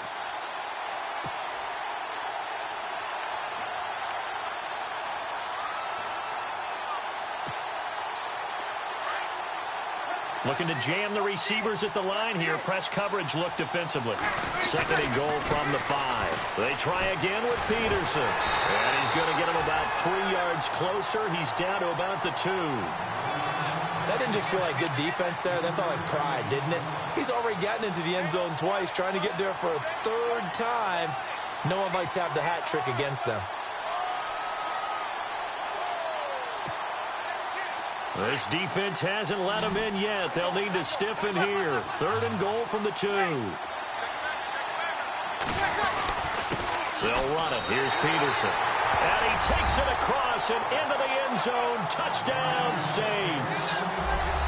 S3: Looking to jam the receivers at the line here. Press coverage look defensively. 2nd and goal from the 5. They try again with Peterson. And he's going to get him about 3 yards closer. He's down to about the 2.
S4: That didn't just feel like good defense there. That felt like pride, didn't it? He's already gotten into the end zone twice, trying to get there for a 3rd time. No one likes to have the hat trick against them.
S3: This defense hasn't let them in yet. They'll need to stiffen here. 3rd and goal from the 2. They'll run it. Here's Peterson. And he takes it across and into the end zone. Touchdown, Saints.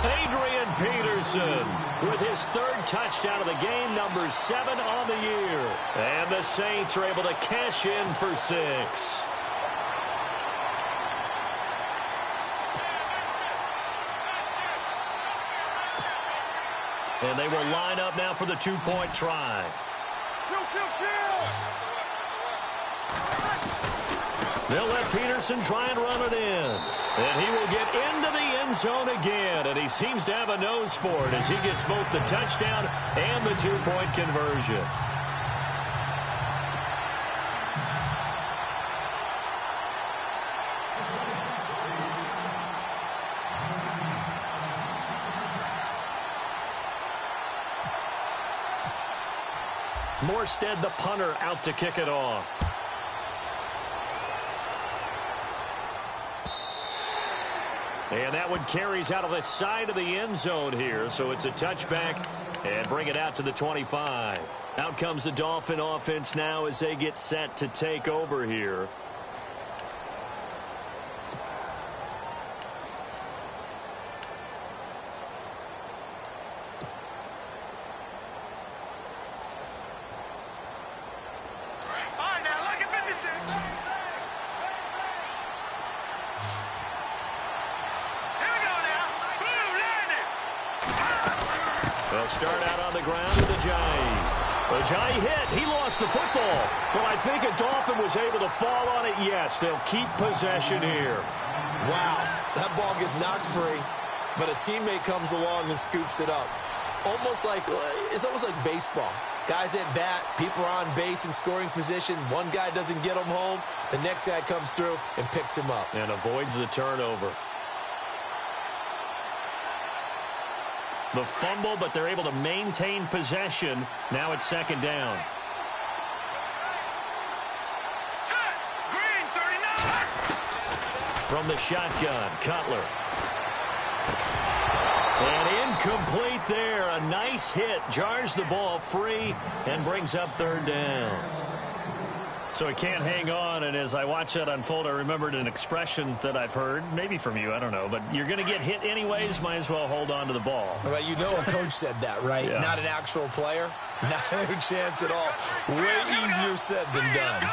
S3: Adrian Peterson with his 3rd touchdown of the game, number 7 on the year. And the Saints are able to cash in for 6. And they will line up now for the 2-point try. They'll let Peterson try and run it in. And he will get into the end zone again. And he seems to have a nose for it as he gets both the touchdown and the 2-point conversion. Morstead, the punter, out to kick it off. And that one carries out of the side of the end zone here. So it's a touchback and bring it out to the 25. Out comes the Dolphin offense now as they get set to take over here.
S5: They'll
S3: start out on the ground with Ajayi hit. He lost the football. But I think a Dolphin was able to fall on it. Yes, they'll keep possession here.
S4: Wow, that ball gets knocked free, but a teammate comes along and scoops it up. It's almost like baseball. Guys at bat, people are on base in scoring position. One guy doesn't get him home. The next guy comes through and picks him up.
S3: And avoids the turnover. The fumble, but they're able to maintain possession. Now it's second down.
S5: Green, 39.
S3: From the shotgun, Cutler. And incomplete there. A nice hit. Jars the ball free and brings up third down. So he can't hang on, and as I watch that unfold, I remembered an expression that I've heard, maybe from you, I don't know, but you're going to get hit anyways, might as well hold on to the ball.
S4: Well, you know a coach said that, right?
S3: Yeah.
S4: Not an actual player. Not a chance at all. Way easier said than done.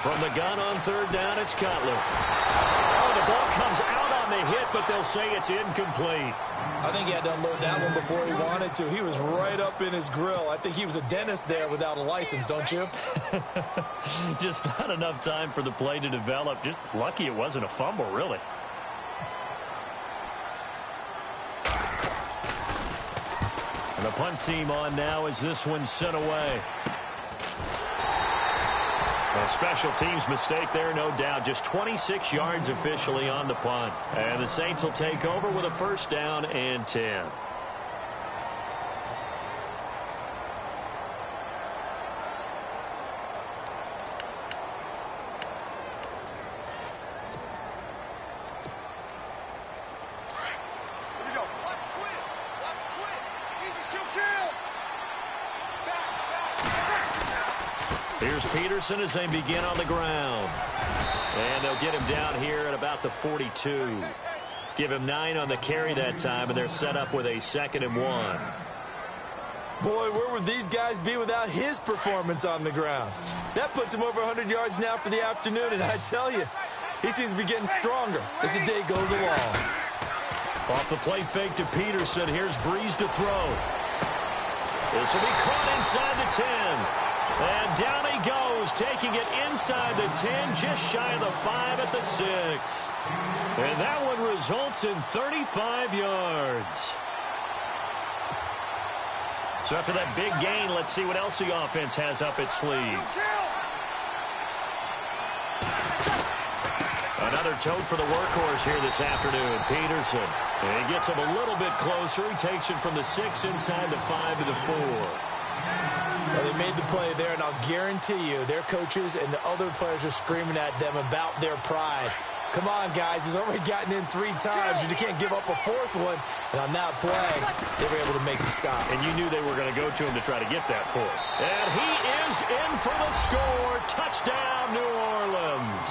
S3: From the gun on third down, it's Cutler. Oh, the ball comes out on the hit, but they'll say it's incomplete.
S4: I think he had to unload that one before he wanted to. He was right up in his grill. I think he was a dentist there without a license, don't you?
S3: Just not enough time for the play to develop. Just lucky it wasn't a fumble, really. And the punt team on now as this one's sent away. A special teams mistake there, no doubt. Just 26 yards officially on the punt. And the Saints will take over with a first down and 10. Here's Peterson as they begin on the ground. And they'll get him down here at about the 42. Give him 9 on the carry that time, and they're set up with a 2nd and 1.
S4: Boy, where would these guys be without his performance on the ground? That puts him over 100 yards now for the afternoon, and I tell you, he seems to be getting stronger as the day goes along.
S3: Off the play fake to Peterson. Here's Breeze to throw. This will be caught inside the 10. And down he goes, taking it inside the 10, just shy of the 5 at the 6. And that one results in 35 yards. So after that big gain, let's see what else the offense has up its sleeve. Another tote for the workhorse here this afternoon, Peterson. And he gets him a little bit closer. He takes it from the 6 inside the 5 to the 4.
S4: Well, they made the play there, and I'll guarantee you their coaches and the other players are screaming at them about their pride. Come on, guys. He's already gotten in 3 times. You can't give up a 4th one. And on that play, they were able to make the stop.
S3: And you knew they were going to go to him to try to get that 4th. And he is in for the score. Touchdown, New Orleans.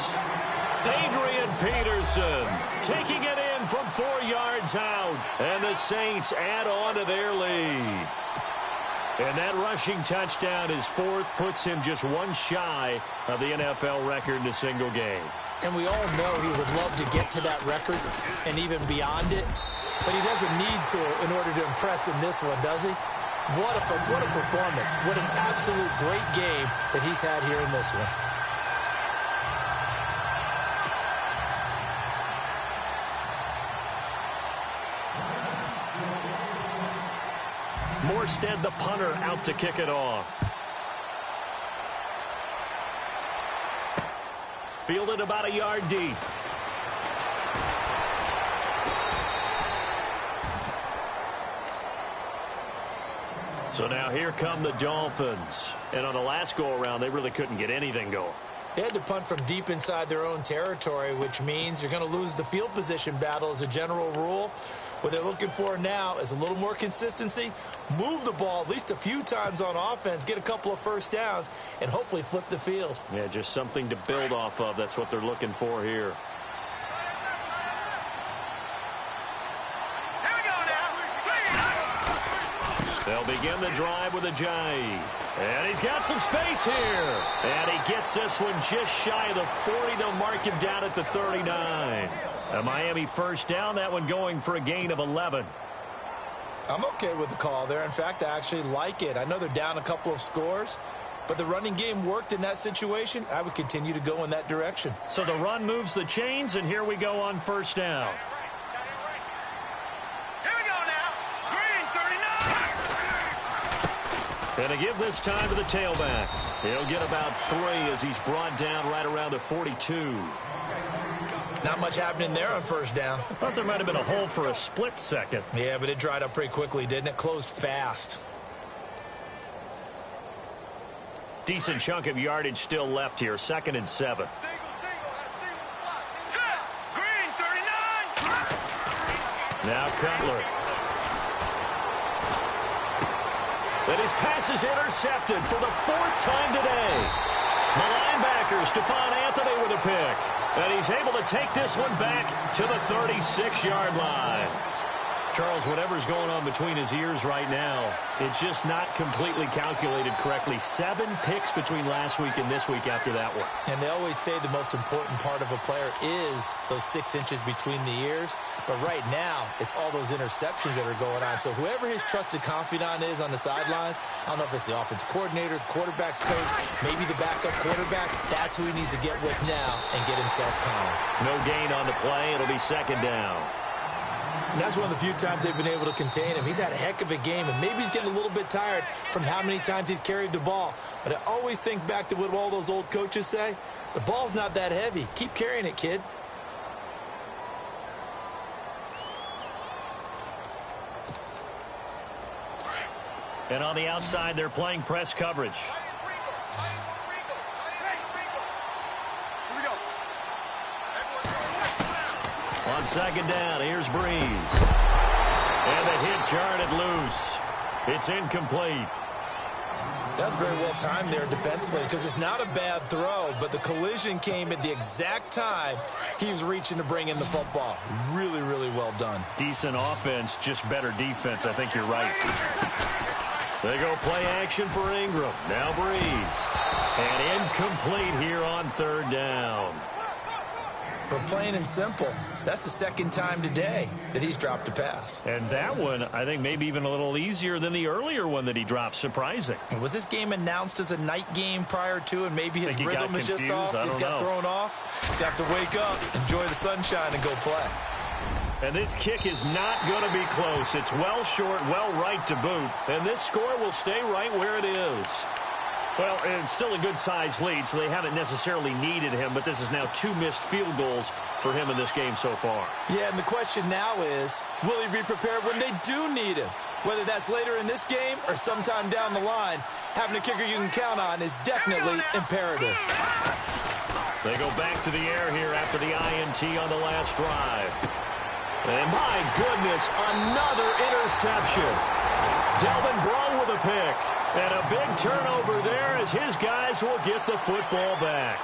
S3: Adrian Peterson taking it in from 4 yards out. And the Saints add on to their lead. And that rushing touchdown, his 4th, puts him just 1 shy of the NFL record in a single game.
S4: And we all know he would love to get to that record and even beyond it. But he doesn't need to in order to impress in this one, does he? What a performance. What an absolute great game that he's had here in this one.
S3: Morstead, the punter, out to kick it off. Fielded about a yard deep. So now here come the Dolphins. And on the last go-around, they really couldn't get anything going.
S4: They had to punt from deep inside their own territory, which means you're going to lose the field position battle as a general rule. What they're looking for now is a little more consistency, move the ball at least a few times on offense, get a couple of first downs, and hopefully flip the field.
S3: Yeah, just something to build off of. That's what they're looking for here.
S5: Here we go now.
S3: They'll begin the drive with a J. And he's got some space here. And he gets this one just shy of the 40. They'll mark him down at the 39. A Miami first down, that one going for a gain of 11.
S4: I'm okay with the call there. In fact, I actually like it. I know they're down a couple of scores, but the running game worked in that situation. I would continue to go in that direction.
S3: So the run moves the chains, and here we go on first down.
S5: Here we go now. Green, 39.
S3: And to give this time to the tailback. He'll get about 3 as he's brought down right around the 42.
S4: Not much happening there on first down.
S3: I thought there might have been a hole for a split second.
S4: Yeah, but it dried up pretty quickly, didn't it? Closed fast.
S3: Decent chunk of yardage still left here. 2nd and 7.
S5: Set. Green, 39.
S3: Now Cutler. And his pass is intercepted for the 4th time today. The linebacker, Stephon Anthony with a pick. And he's able to take this one back to the 36-yard line. Charles, whatever's going on between his ears right now, it's just not completely calculated correctly. 7 picks between last week and this week after that one.
S4: And they always say the most important part of a player is those 6 inches between the ears. But right now, it's all those interceptions that are going on. So whoever his trusted confidant is on the sidelines, I don't know if it's the offensive coordinator, the quarterback's coach, maybe the backup quarterback, that's who he needs to get with now and get himself calm.
S3: No gain on the play. It'll be 2nd down.
S4: And that's one of the few times they've been able to contain him. He's had a heck of a game, and maybe he's getting a little bit tired from how many times he's carried the ball. But I always think back to what all those old coaches say. The ball's not that heavy. Keep carrying it, kid.
S3: And on the outside, they're playing press coverage. On 2nd down, here's Breeze. And the hit jarred loose. It's incomplete.
S4: That's very well timed there defensively because it's not a bad throw, but the collision came at the exact time he was reaching to bring in the football. Really, really well done.
S3: Decent offense, just better defense. I think you're right. They go play action for Ingram. Now Breeze. And incomplete here on 3rd down.
S4: For plain and simple, that's the 2nd time today that he's dropped a pass.
S3: And that one, I think, maybe even a little easier than the earlier one that he dropped. Surprising.
S4: Was this game announced as a night game prior to, and maybe his rhythm is just off? He's got thrown off. He's got to wake up, enjoy the sunshine, and go play.
S3: And this kick is not going to be close. It's well short, well right to boot. And this score will stay right where it is. Well, it's still a good-sized lead, so they haven't necessarily needed him, but this is now 2 missed field goals for him in this game so far.
S4: Yeah, and the question now is, will he be prepared when they do need him? Whether that's later in this game or sometime down the line, having a kicker you can count on is definitely imperative.
S3: They go back to the air here after the INT on the last drive. And my goodness, another interception. Delvin Breaux with a pick. And a big turnover there as his guys will get the football back.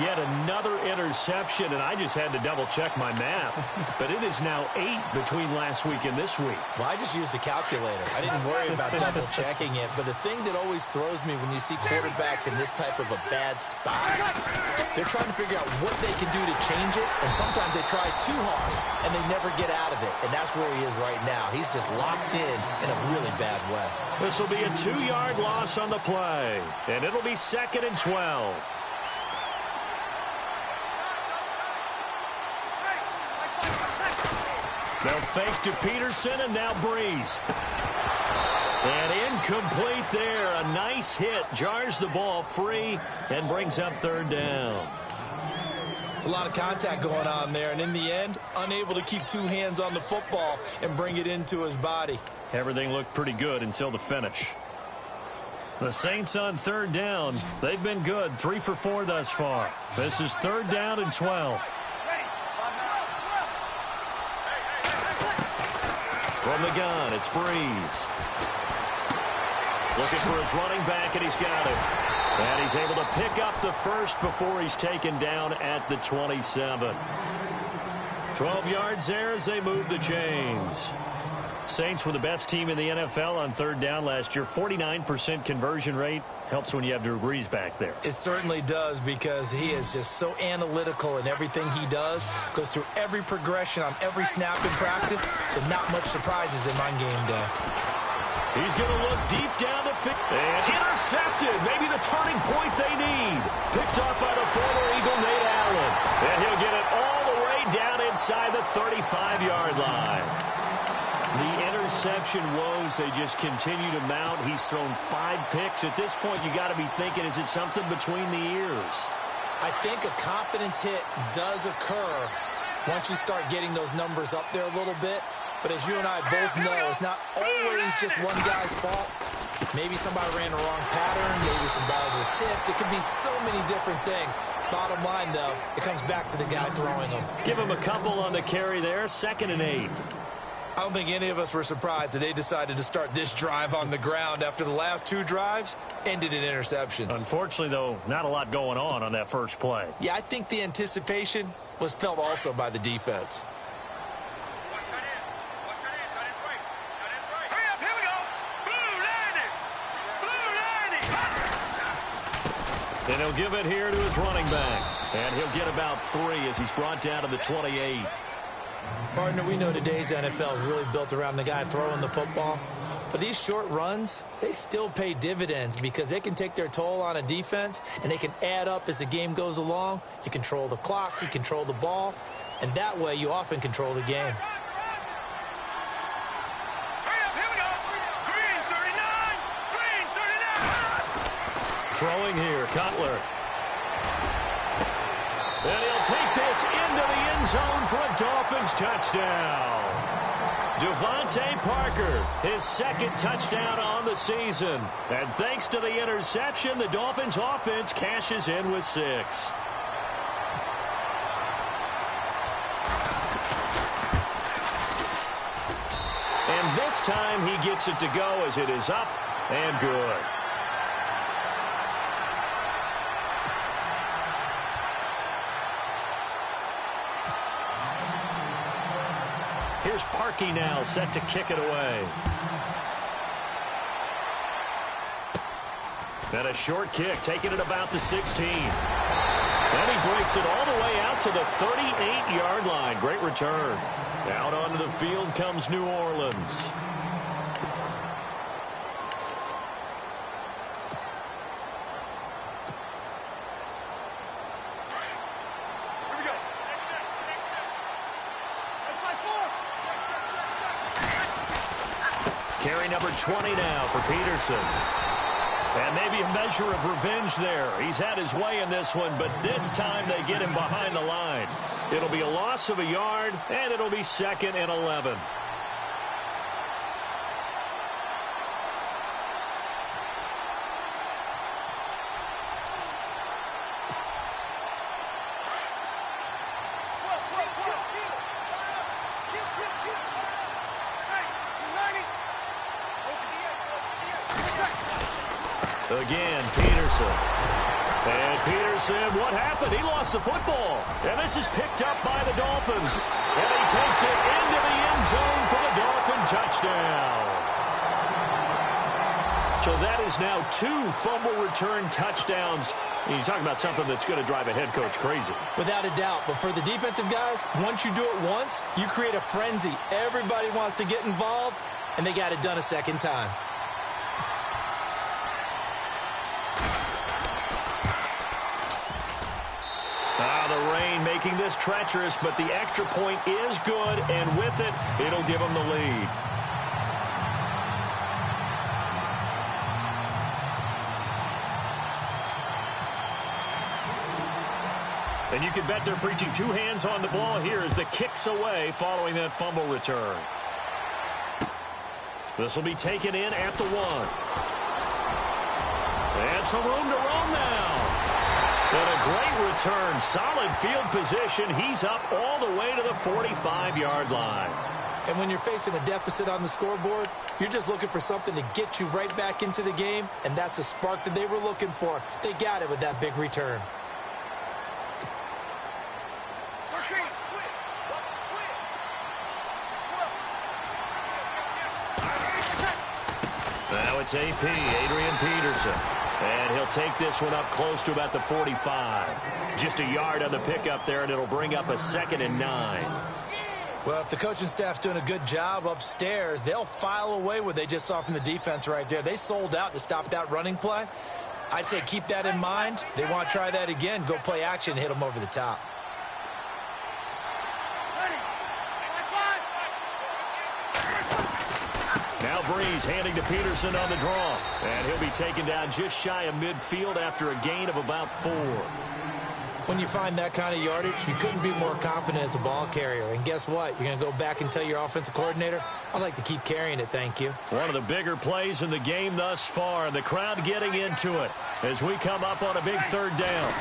S3: Yet another interception, and I just had to double-check my math. But it is now 8 between last week and this week.
S4: Well, I just used a calculator. I didn't worry about double-checking it. But the thing that always throws me when you see quarterbacks in this type of a bad spot, they're trying to figure out what they can do to change it, and sometimes they try too hard, and they never get out of it. And that's where he is right now. He's just locked in a really bad way.
S3: This will be a 2-yard loss on the play, and it'll be 2nd and 12. They'll fake to Peterson, and now Breeze. And incomplete there. A nice hit. Jars the ball free and brings up 3rd down.
S4: It's a lot of contact going on there, and in the end, unable to keep two hands on the football and bring it into his body.
S3: Everything looked pretty good until the finish. The Saints on third down. They've been good, 3 for 4 thus far. This is 3rd down and 12. From the gun, it's Breeze. Looking for his running back, and he's got it. And he's able to pick up the first before he's taken down at the 27. 12 yards there as they move the chains. Saints were the best team in the NFL on third down last year. 49% conversion rate. Helps when you have Drew Brees back there.
S4: It certainly does, because he is just so analytical in everything he does. Goes through every progression on every snap in practice, so not much surprises him on game day.
S3: He's going to look deep down the field. And intercepted. Maybe the turning point they need. Picked up by the former Eagle, Nate Allen. And he'll get it all the way down inside the 35-yard line. The interception woes, they just continue to mount. He's thrown 5 picks. At this point, you got to be thinking, is it something between the ears?
S4: I think a confidence hit does occur once you start getting those numbers up there a little bit. But as you and I both know, it's not always just one guy's fault. Maybe somebody ran the wrong pattern. Maybe some balls were tipped. It could be so many different things. Bottom line, though, it comes back to the guy throwing them.
S3: Give him a couple on the carry there. 2nd and 8.
S4: I don't think any of us were surprised that they decided to start this drive on the ground after the last 2 drives ended in interceptions.
S3: Unfortunately, though, not a lot going on that first play.
S4: Yeah, I think the anticipation was felt also by the defense.
S5: Hurry up, here we go. Blue landing. Blue landing.
S3: And he'll give it here to his running back. And he'll get about 3 as he's brought down to the 28.
S4: Partner, we know today's NFL is really built around the guy throwing the football. But these short runs, they still pay dividends because they can take their toll on a defense, and they can add up as the game goes along. You control the clock, you control the ball, and that way you often control the game.
S5: Hurry up, here we go. Green 39. Green 39.
S3: Throwing here, Cutler. And he'll take this into the end zone for a Dolphins touchdown. Devontae Parker, his 2nd touchdown on the season. And thanks to the interception, the Dolphins offense cashes in with 6. And this time he gets it to go as it is up and good. Here's Parkey now, set to kick it away. And a short kick, taking it about the 16. And he breaks it all the way out to the 38-yard line. Great return. Out onto the field comes New Orleans. Carry number 20 now for Peterson. And maybe a measure of revenge there. He's had his way in this one, but this time they get him behind the line. It'll be a loss of a yard, and it'll be 2nd and 11. Again, Peterson. And Peterson, what happened? He lost the football. And this is picked up by the Dolphins. And he takes it into the end zone for the Dolphin touchdown. So that is now 2 fumble return touchdowns. And you talk about something that's going to drive a head coach crazy.
S4: Without a doubt. But for the defensive guys, once you do it once, you create a frenzy. Everybody wants to get involved, and they got it done a second time.
S3: The rain making this treacherous, but the extra point is good, and with it, it'll give them the lead. And you can bet they're preaching two hands on the ball here as the kick's away following that fumble return. This will be taken in at the 1. And some room to roam now. And a great return. Solid field position. He's up all the way to the 45-yard line.
S4: And when you're facing a deficit on the scoreboard, you're just looking for something to get you right back into the game, and that's the spark that they were looking for. They got it with that big return.
S3: Now it's AP, Adrian Peterson. And he'll take this one up close to about the 45. Just a yard on the pickup there, and it'll bring up a 2nd and 9.
S4: Well, if the coaching staff's doing a good job upstairs, they'll file away what they just saw from the defense right there. They sold out to stop that running play. I'd say keep that in mind. They want to try that again. Go play action and hit them over the top.
S3: Now Breeze handing to Peterson on the draw. And he'll be taken down just shy of midfield after a gain of about 4.
S4: When you find that kind of yardage, you couldn't be more confident as a ball carrier. And guess what? You're going to go back and tell your offensive coordinator, I'd like to keep carrying it, thank you.
S3: One of the bigger plays in the game thus far. The crowd getting into it as we come up on a big 3rd down.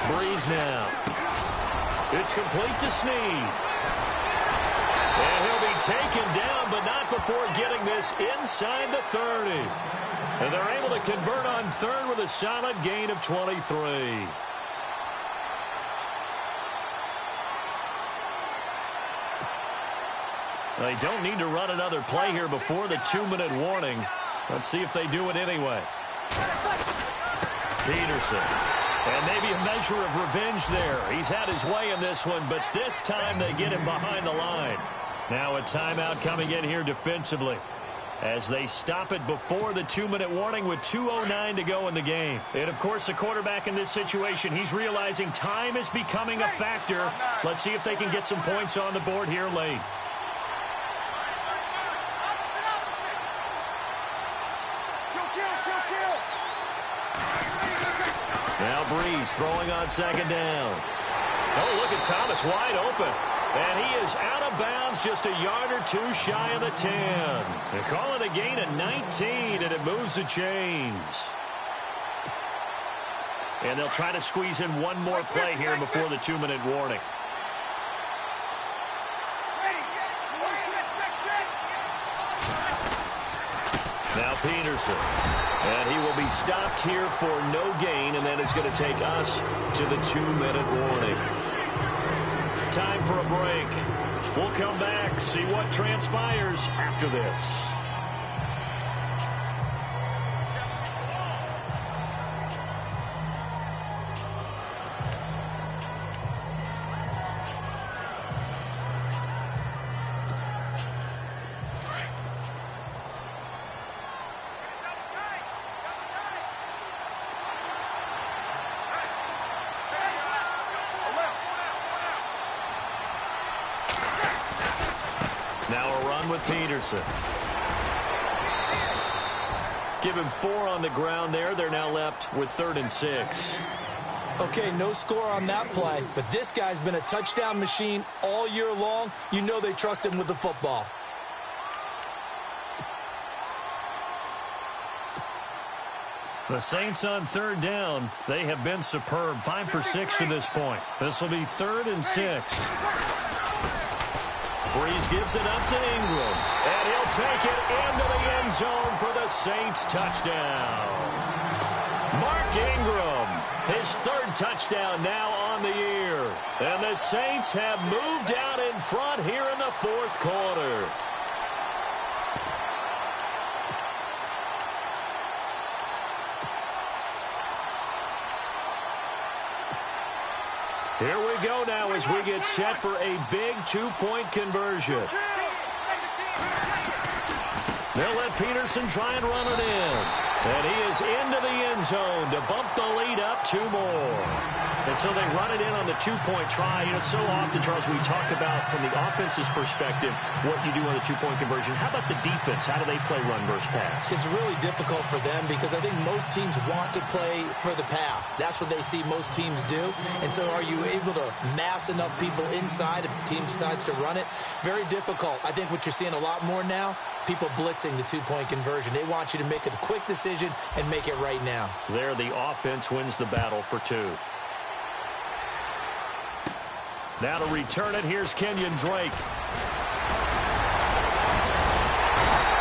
S3: Breeze now. It's complete to Snead. And he'll be taken down, but not before getting this inside the 30. And they're able to convert on 3rd with a solid gain of 23. They don't need to run another play here before the 2-minute warning. Let's see if they do it anyway. Peterson. And maybe a measure of revenge there. He's had his way in this one, but this time they get him behind the line. Now a timeout coming in here defensively as they stop it before the 2-minute warning with 2:09 to go in the game. And, of course, the quarterback in this situation, he's realizing time is becoming a factor. Let's see if they can get some points on the board here late. Now Breeze throwing on 2nd down. Oh, look at Thomas wide open. And he is out of bounds just a yard or 2 shy of the 10. They call it a gain of 19, and it moves the chains. And they'll try to squeeze in one more play here before the 2-minute warning. Now Peterson. And he will be stopped here for no gain, and then it's going to take us to the 2-minute warning. Time for a break. We'll come back, see what transpires after this. With Peterson. Give him 4 on the ground there. They're now left with 3rd and 6.
S4: Okay, no score on that play, but this guy's been a touchdown machine all year long. You know they trust him with the football.
S3: The Saints on 3rd down. They have been superb. 5 for 6 to this point. This will be 3rd and 6. Breeze gives it up to Ingram, and he'll take it into the end zone for the Saints touchdown. Mark Ingram, his 3rd touchdown now on the year. And the Saints have moved out in front here in the 4th quarter. Here we go now as we get set for a big 2-point conversion. They'll let Peterson try and run it in. And he is into the end zone to bump the lead up 2 more. And so they run it in on the 2-point try. You know, it's so often, Charles, we talk about from the offense's perspective what you do on the 2-point conversion. How about the defense? How do they play run versus pass?
S4: It's really difficult for them because I think most teams want to play for the pass. That's what they see most teams do. And so are you able to mass enough people inside if the team decides to run it? Very difficult. I think what you're seeing a lot more now, people blitzing the 2-point conversion. They want you to make a quick decision and make it right now.
S3: There, the offense wins the battle for 2. Now to return it, here's Kenyon Drake.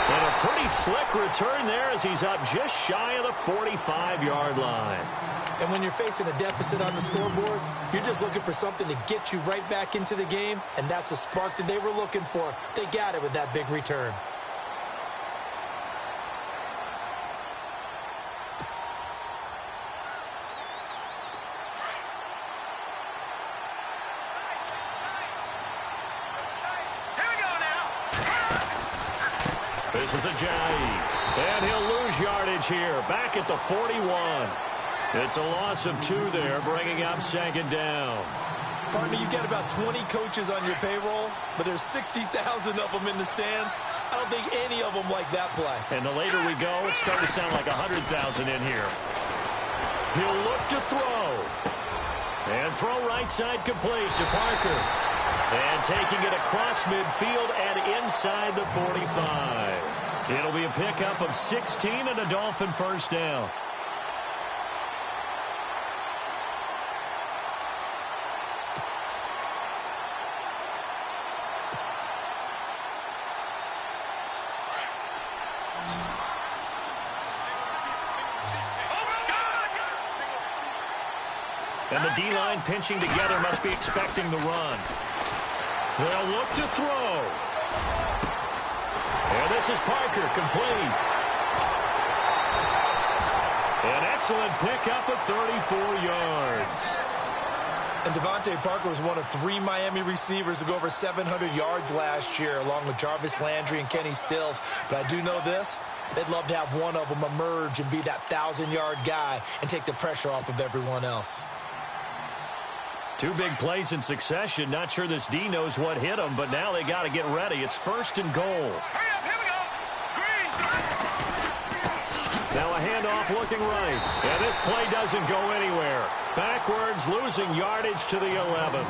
S3: And a pretty slick return there as he's up just shy of the 45-yard line.
S4: And when you're facing a deficit on the scoreboard, you're just looking for something to get you right back into the game, and that's the spark that they were looking for. They got it with that big return.
S3: This is Ajayi, and he'll lose yardage here, back at the 41. It's a loss of 2 there, bringing up 2nd down.
S4: Partner, you got about 20 coaches on your payroll, but there's 60,000 of them in the stands. I don't think any of them like that play.
S3: And the later we go, it's starting to sound like 100,000 in here. He'll look to throw. And throw right side complete to Parker. And taking it across midfield and inside the 45. It'll be a pickup of 16 and a Dolphin first down. And the D-line pinching together must be expecting the run. They'll look to throw. And this is Parker, complete. An excellent pickup of 34 yards.
S4: And Devontae Parker was one of 3 Miami receivers to go over 700 yards last year, along with Jarvis Landry and Kenny Stills. But I do know this. They'd love to have one of them emerge and be that 1,000-yard guy and take the pressure off of everyone else.
S3: 2 big plays in succession. Not sure this D knows what hit him, but now they got to get ready. It's 1st and goal.
S5: Hurry up, here we go. Green.
S3: Now a handoff looking right. And this play doesn't go anywhere. Backwards, losing yardage to the 11.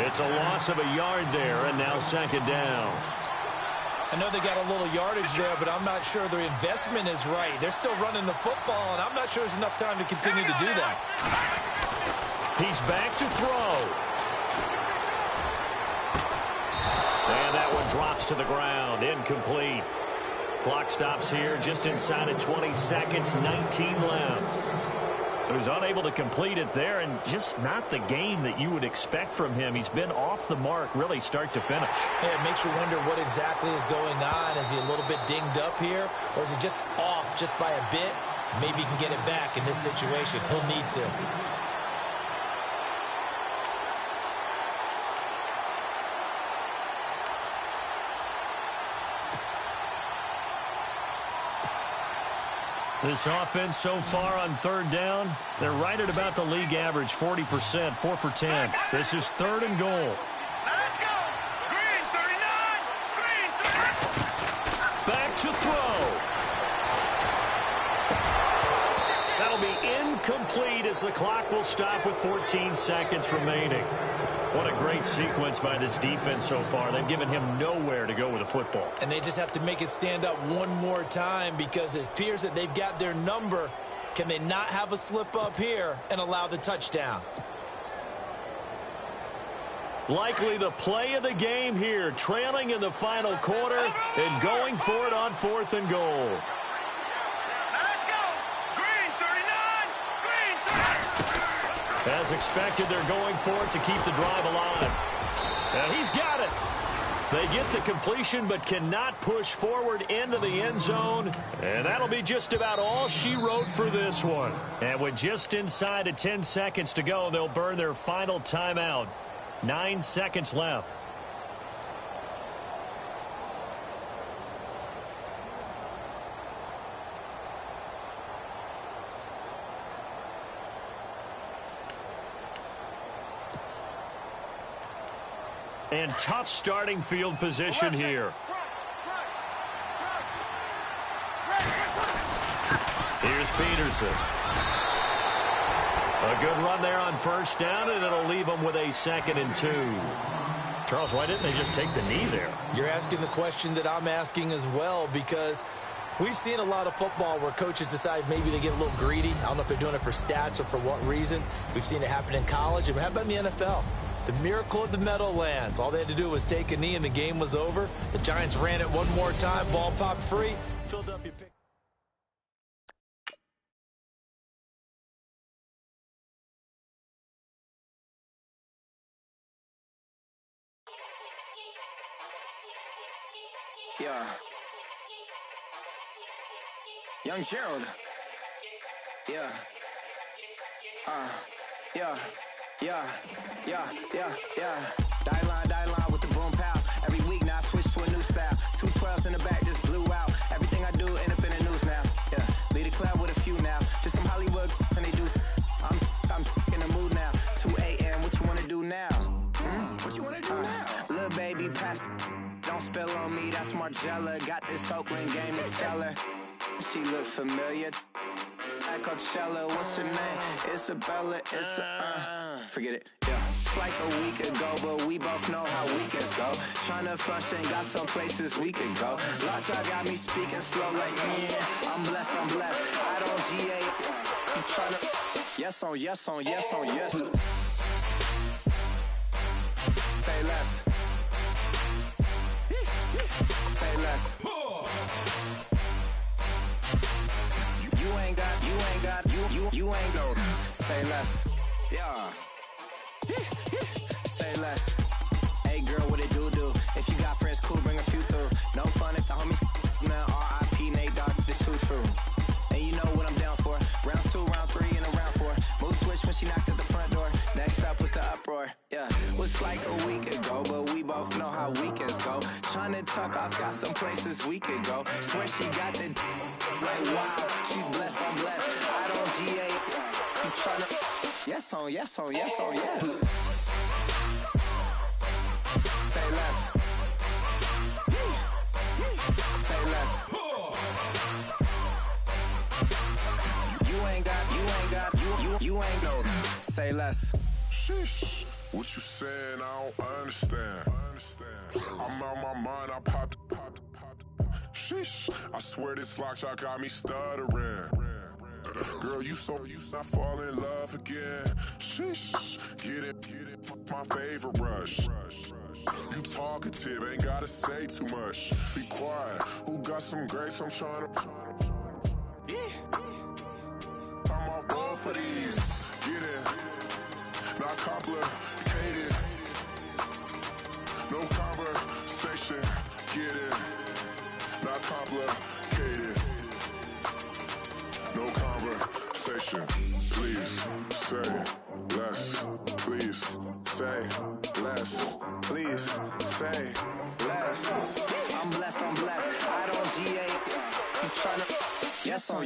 S3: It's a loss of a yard there, and now 2nd down.
S4: I know they got a little yardage there, but I'm not sure their investment is right. They're still running the football, and I'm not sure there's enough time to continue to do that.
S3: He's back to throw. And that one drops to the ground. Incomplete. Clock stops here just inside of 20 seconds. 19 left. So he's unable to complete it there, and just not the game that you would expect from him. He's been off the mark really start to finish.
S4: Yeah, it makes you wonder what exactly is going on. Is he a little bit dinged up here, or is he just off just by a bit? Maybe he can get it back in this situation. He'll need to.
S3: This offense so far on 3rd down, they're right at about the league average, 40%, 4 for 10. This is 3rd and goal.
S5: Let's go. Green 39. Green 39.
S3: Back to throw. That'll be incomplete as the clock will stop with 14 seconds remaining. What a great sequence by this defense so far. They've given him nowhere to go with the football.
S4: And they just have to make it stand up one more time because it appears that they've got their number. Can they not have a slip up here and allow the touchdown?
S3: Likely the play of the game here, trailing in the final quarter and going for it on 4th and goal.
S5: Let's go. Green 39. Green 39.
S3: As expected, they're going for it to keep the drive alive. And he's got it. They get the completion but cannot push forward into the end zone. And that'll be just about all she wrote for this one. And with just inside of 10 seconds to go, they'll burn their final timeout. 9 seconds left. And tough starting field position here. Here's Peterson. A good run there on first down, and it'll leave them with a 2nd and 2. Charles, why didn't they just take the knee there?
S4: You're asking the question that I'm asking as well, because we've seen a lot of football where coaches decide maybe they get a little greedy. I don't know if they're doing it for stats or for what reason. We've seen it happen in college. And how about in the NFL? The miracle of the Meadowlands. All they had to do was take a knee and the game was over. The Giants ran it one more time. Ball popped free. Philadelphia picked.
S6: Yeah. Young Gerald. Yeah. Yeah. Die line with the boom pow. Every week now I switch to a new style. 212s in the back just blew out. Everything I do end up in the news now. Yeah. Lead a club with a few now. Just some Hollywood and they do. I'm in the mood now. 2 a.m. What you wanna do now? What you wanna do now? Little baby pass. Don't spill on me, that's Margella. Got this Oakland game to tell her. She look familiar. At Coachella, what's her name? Isabella, forget it, yeah. It's like a week ago, but we both know how weekends go. Tryna function, got some places we could go. Lot y'all got me speaking slow like, yeah, I'm blessed. I don't GA. You tryna, yes on yes. Say less. Say less. You ain't go. Say less. Yeah. Say less. Hey girl, what it do? If you got friends, cool, bring a few through. No fun if the homies now R.I.P. Nate Dogg, it's too true. And you know what I'm down for. Round 2, round 3, and a round 4. Mood switch when she knocked at the front door. Next up was the uproar. Yeah, was like a week ago, but we both know how weekends go. Tryna tuck off, got some places we could go. Swear she got the like wow, she's blessed, I'm blessed. I don't GA. You tryna yes on yes. Say less. Say less. You ain't no. Say less.
S7: Sheesh, what you saying? I don't understand. I'm out my mind. I popped. Sheesh, I swear this lock shot got me stuttering. Girl, you not fall in love again. Sheesh, get it, my favorite rush. You talkative, ain't gotta say too much. Be quiet, who got some grapes? I'm trying to. I'm all board for these. Get it, not complicated. No conversation, get it, not complicated. No conversation, please say less. Please say less. Please say less.
S6: I'm blessed. I don't GA. You tryna yes on.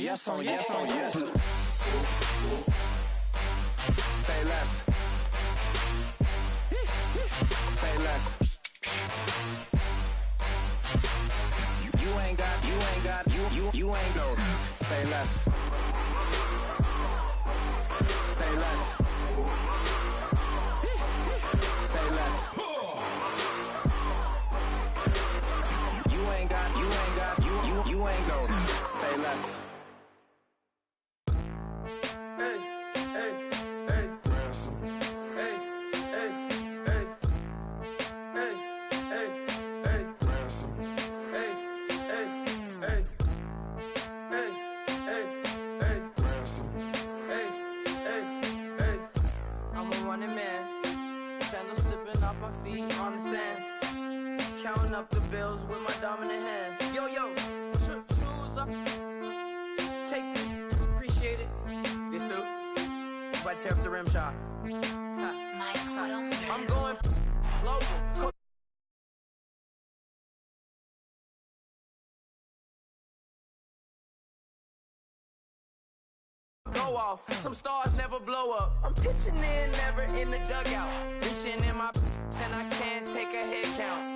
S6: Say less. Say less. You ain't go. Say less. Say less. Say less. You ain't go. Say less.
S8: Counting up the bills with my dominant hand. Yo, choose up. Take this. Appreciate it. This too. If I tear up the rim shot. I'm going global. go off. Some stars never blow up. I'm pitching in, never in the dugout. Reaching in my and I can't take a head count.